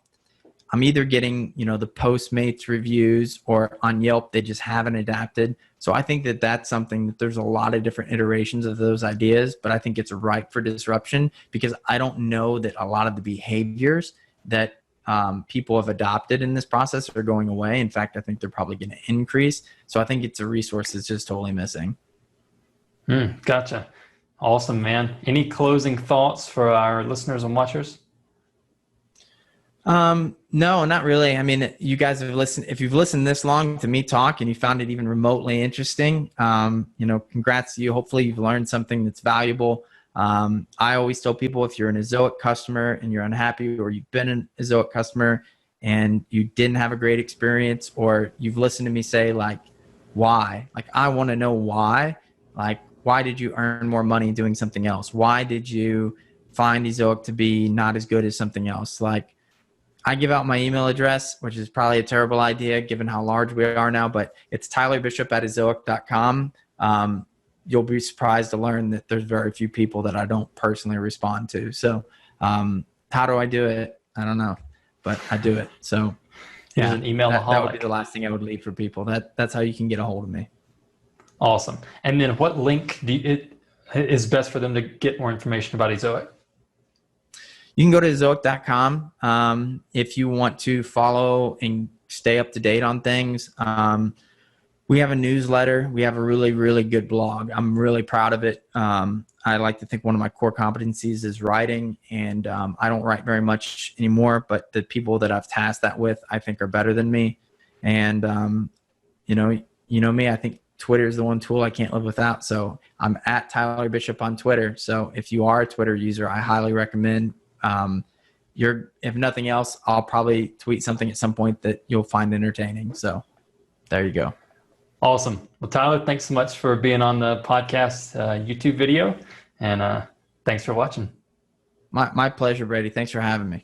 I'm either getting, the Postmates reviews, or on Yelp, they just haven't adapted. So I think that that's something that there's a lot of different iterations of those ideas, but I think it's ripe for disruption, because I don't know that a lot of the behaviors that people have adopted in this process are going away. In fact, I think they're probably going to increase. So I think it's a resource that's just totally missing. Gotcha. Awesome, man. Any closing thoughts for our listeners and watchers? No, not really. I mean, you guys have listened, if you've listened this long to me talk and you found it even remotely interesting, congrats to you. Hopefully you've learned something that's valuable. I always tell people, if you're an Ezoic customer and you're unhappy, or you've been an Ezoic customer and you didn't have a great experience, or you've listened to me say like, why? Like, I want to know why. Like, why did you earn more money doing something else? Why did you find Ezoic to be not as good as something else? Like, I give out my email address, which is probably a terrible idea given how large we are now, but it's tylerbishop@ezoic.com. You'll be surprised to learn that there's very few people that I don't personally respond to. So how do I do it? I don't know, but I do it. So Here's yeah, an email that would be the last thing I would leave for people. That's how you can get a hold of me. Awesome. And then what link is best for them to get more information about Ezoic? You can go to ezoic.com if you want to follow and stay up to date on things. We have a newsletter. We have a really, really good blog. I'm really proud of it. I like to think one of my core competencies is writing, and I don't write very much anymore, but the people that I've tasked that with, I think, are better than me. And, you know me, I think Twitter is the one tool I can't live without. So I'm at Tyler Bishop on Twitter. So if you are a Twitter user, I highly recommend. If nothing else, I'll probably tweet something at some point that you'll find entertaining. So there you go. Awesome. Well, Tyler, thanks so much for being on the podcast YouTube video, and thanks for watching. My pleasure, Brady. Thanks for having me.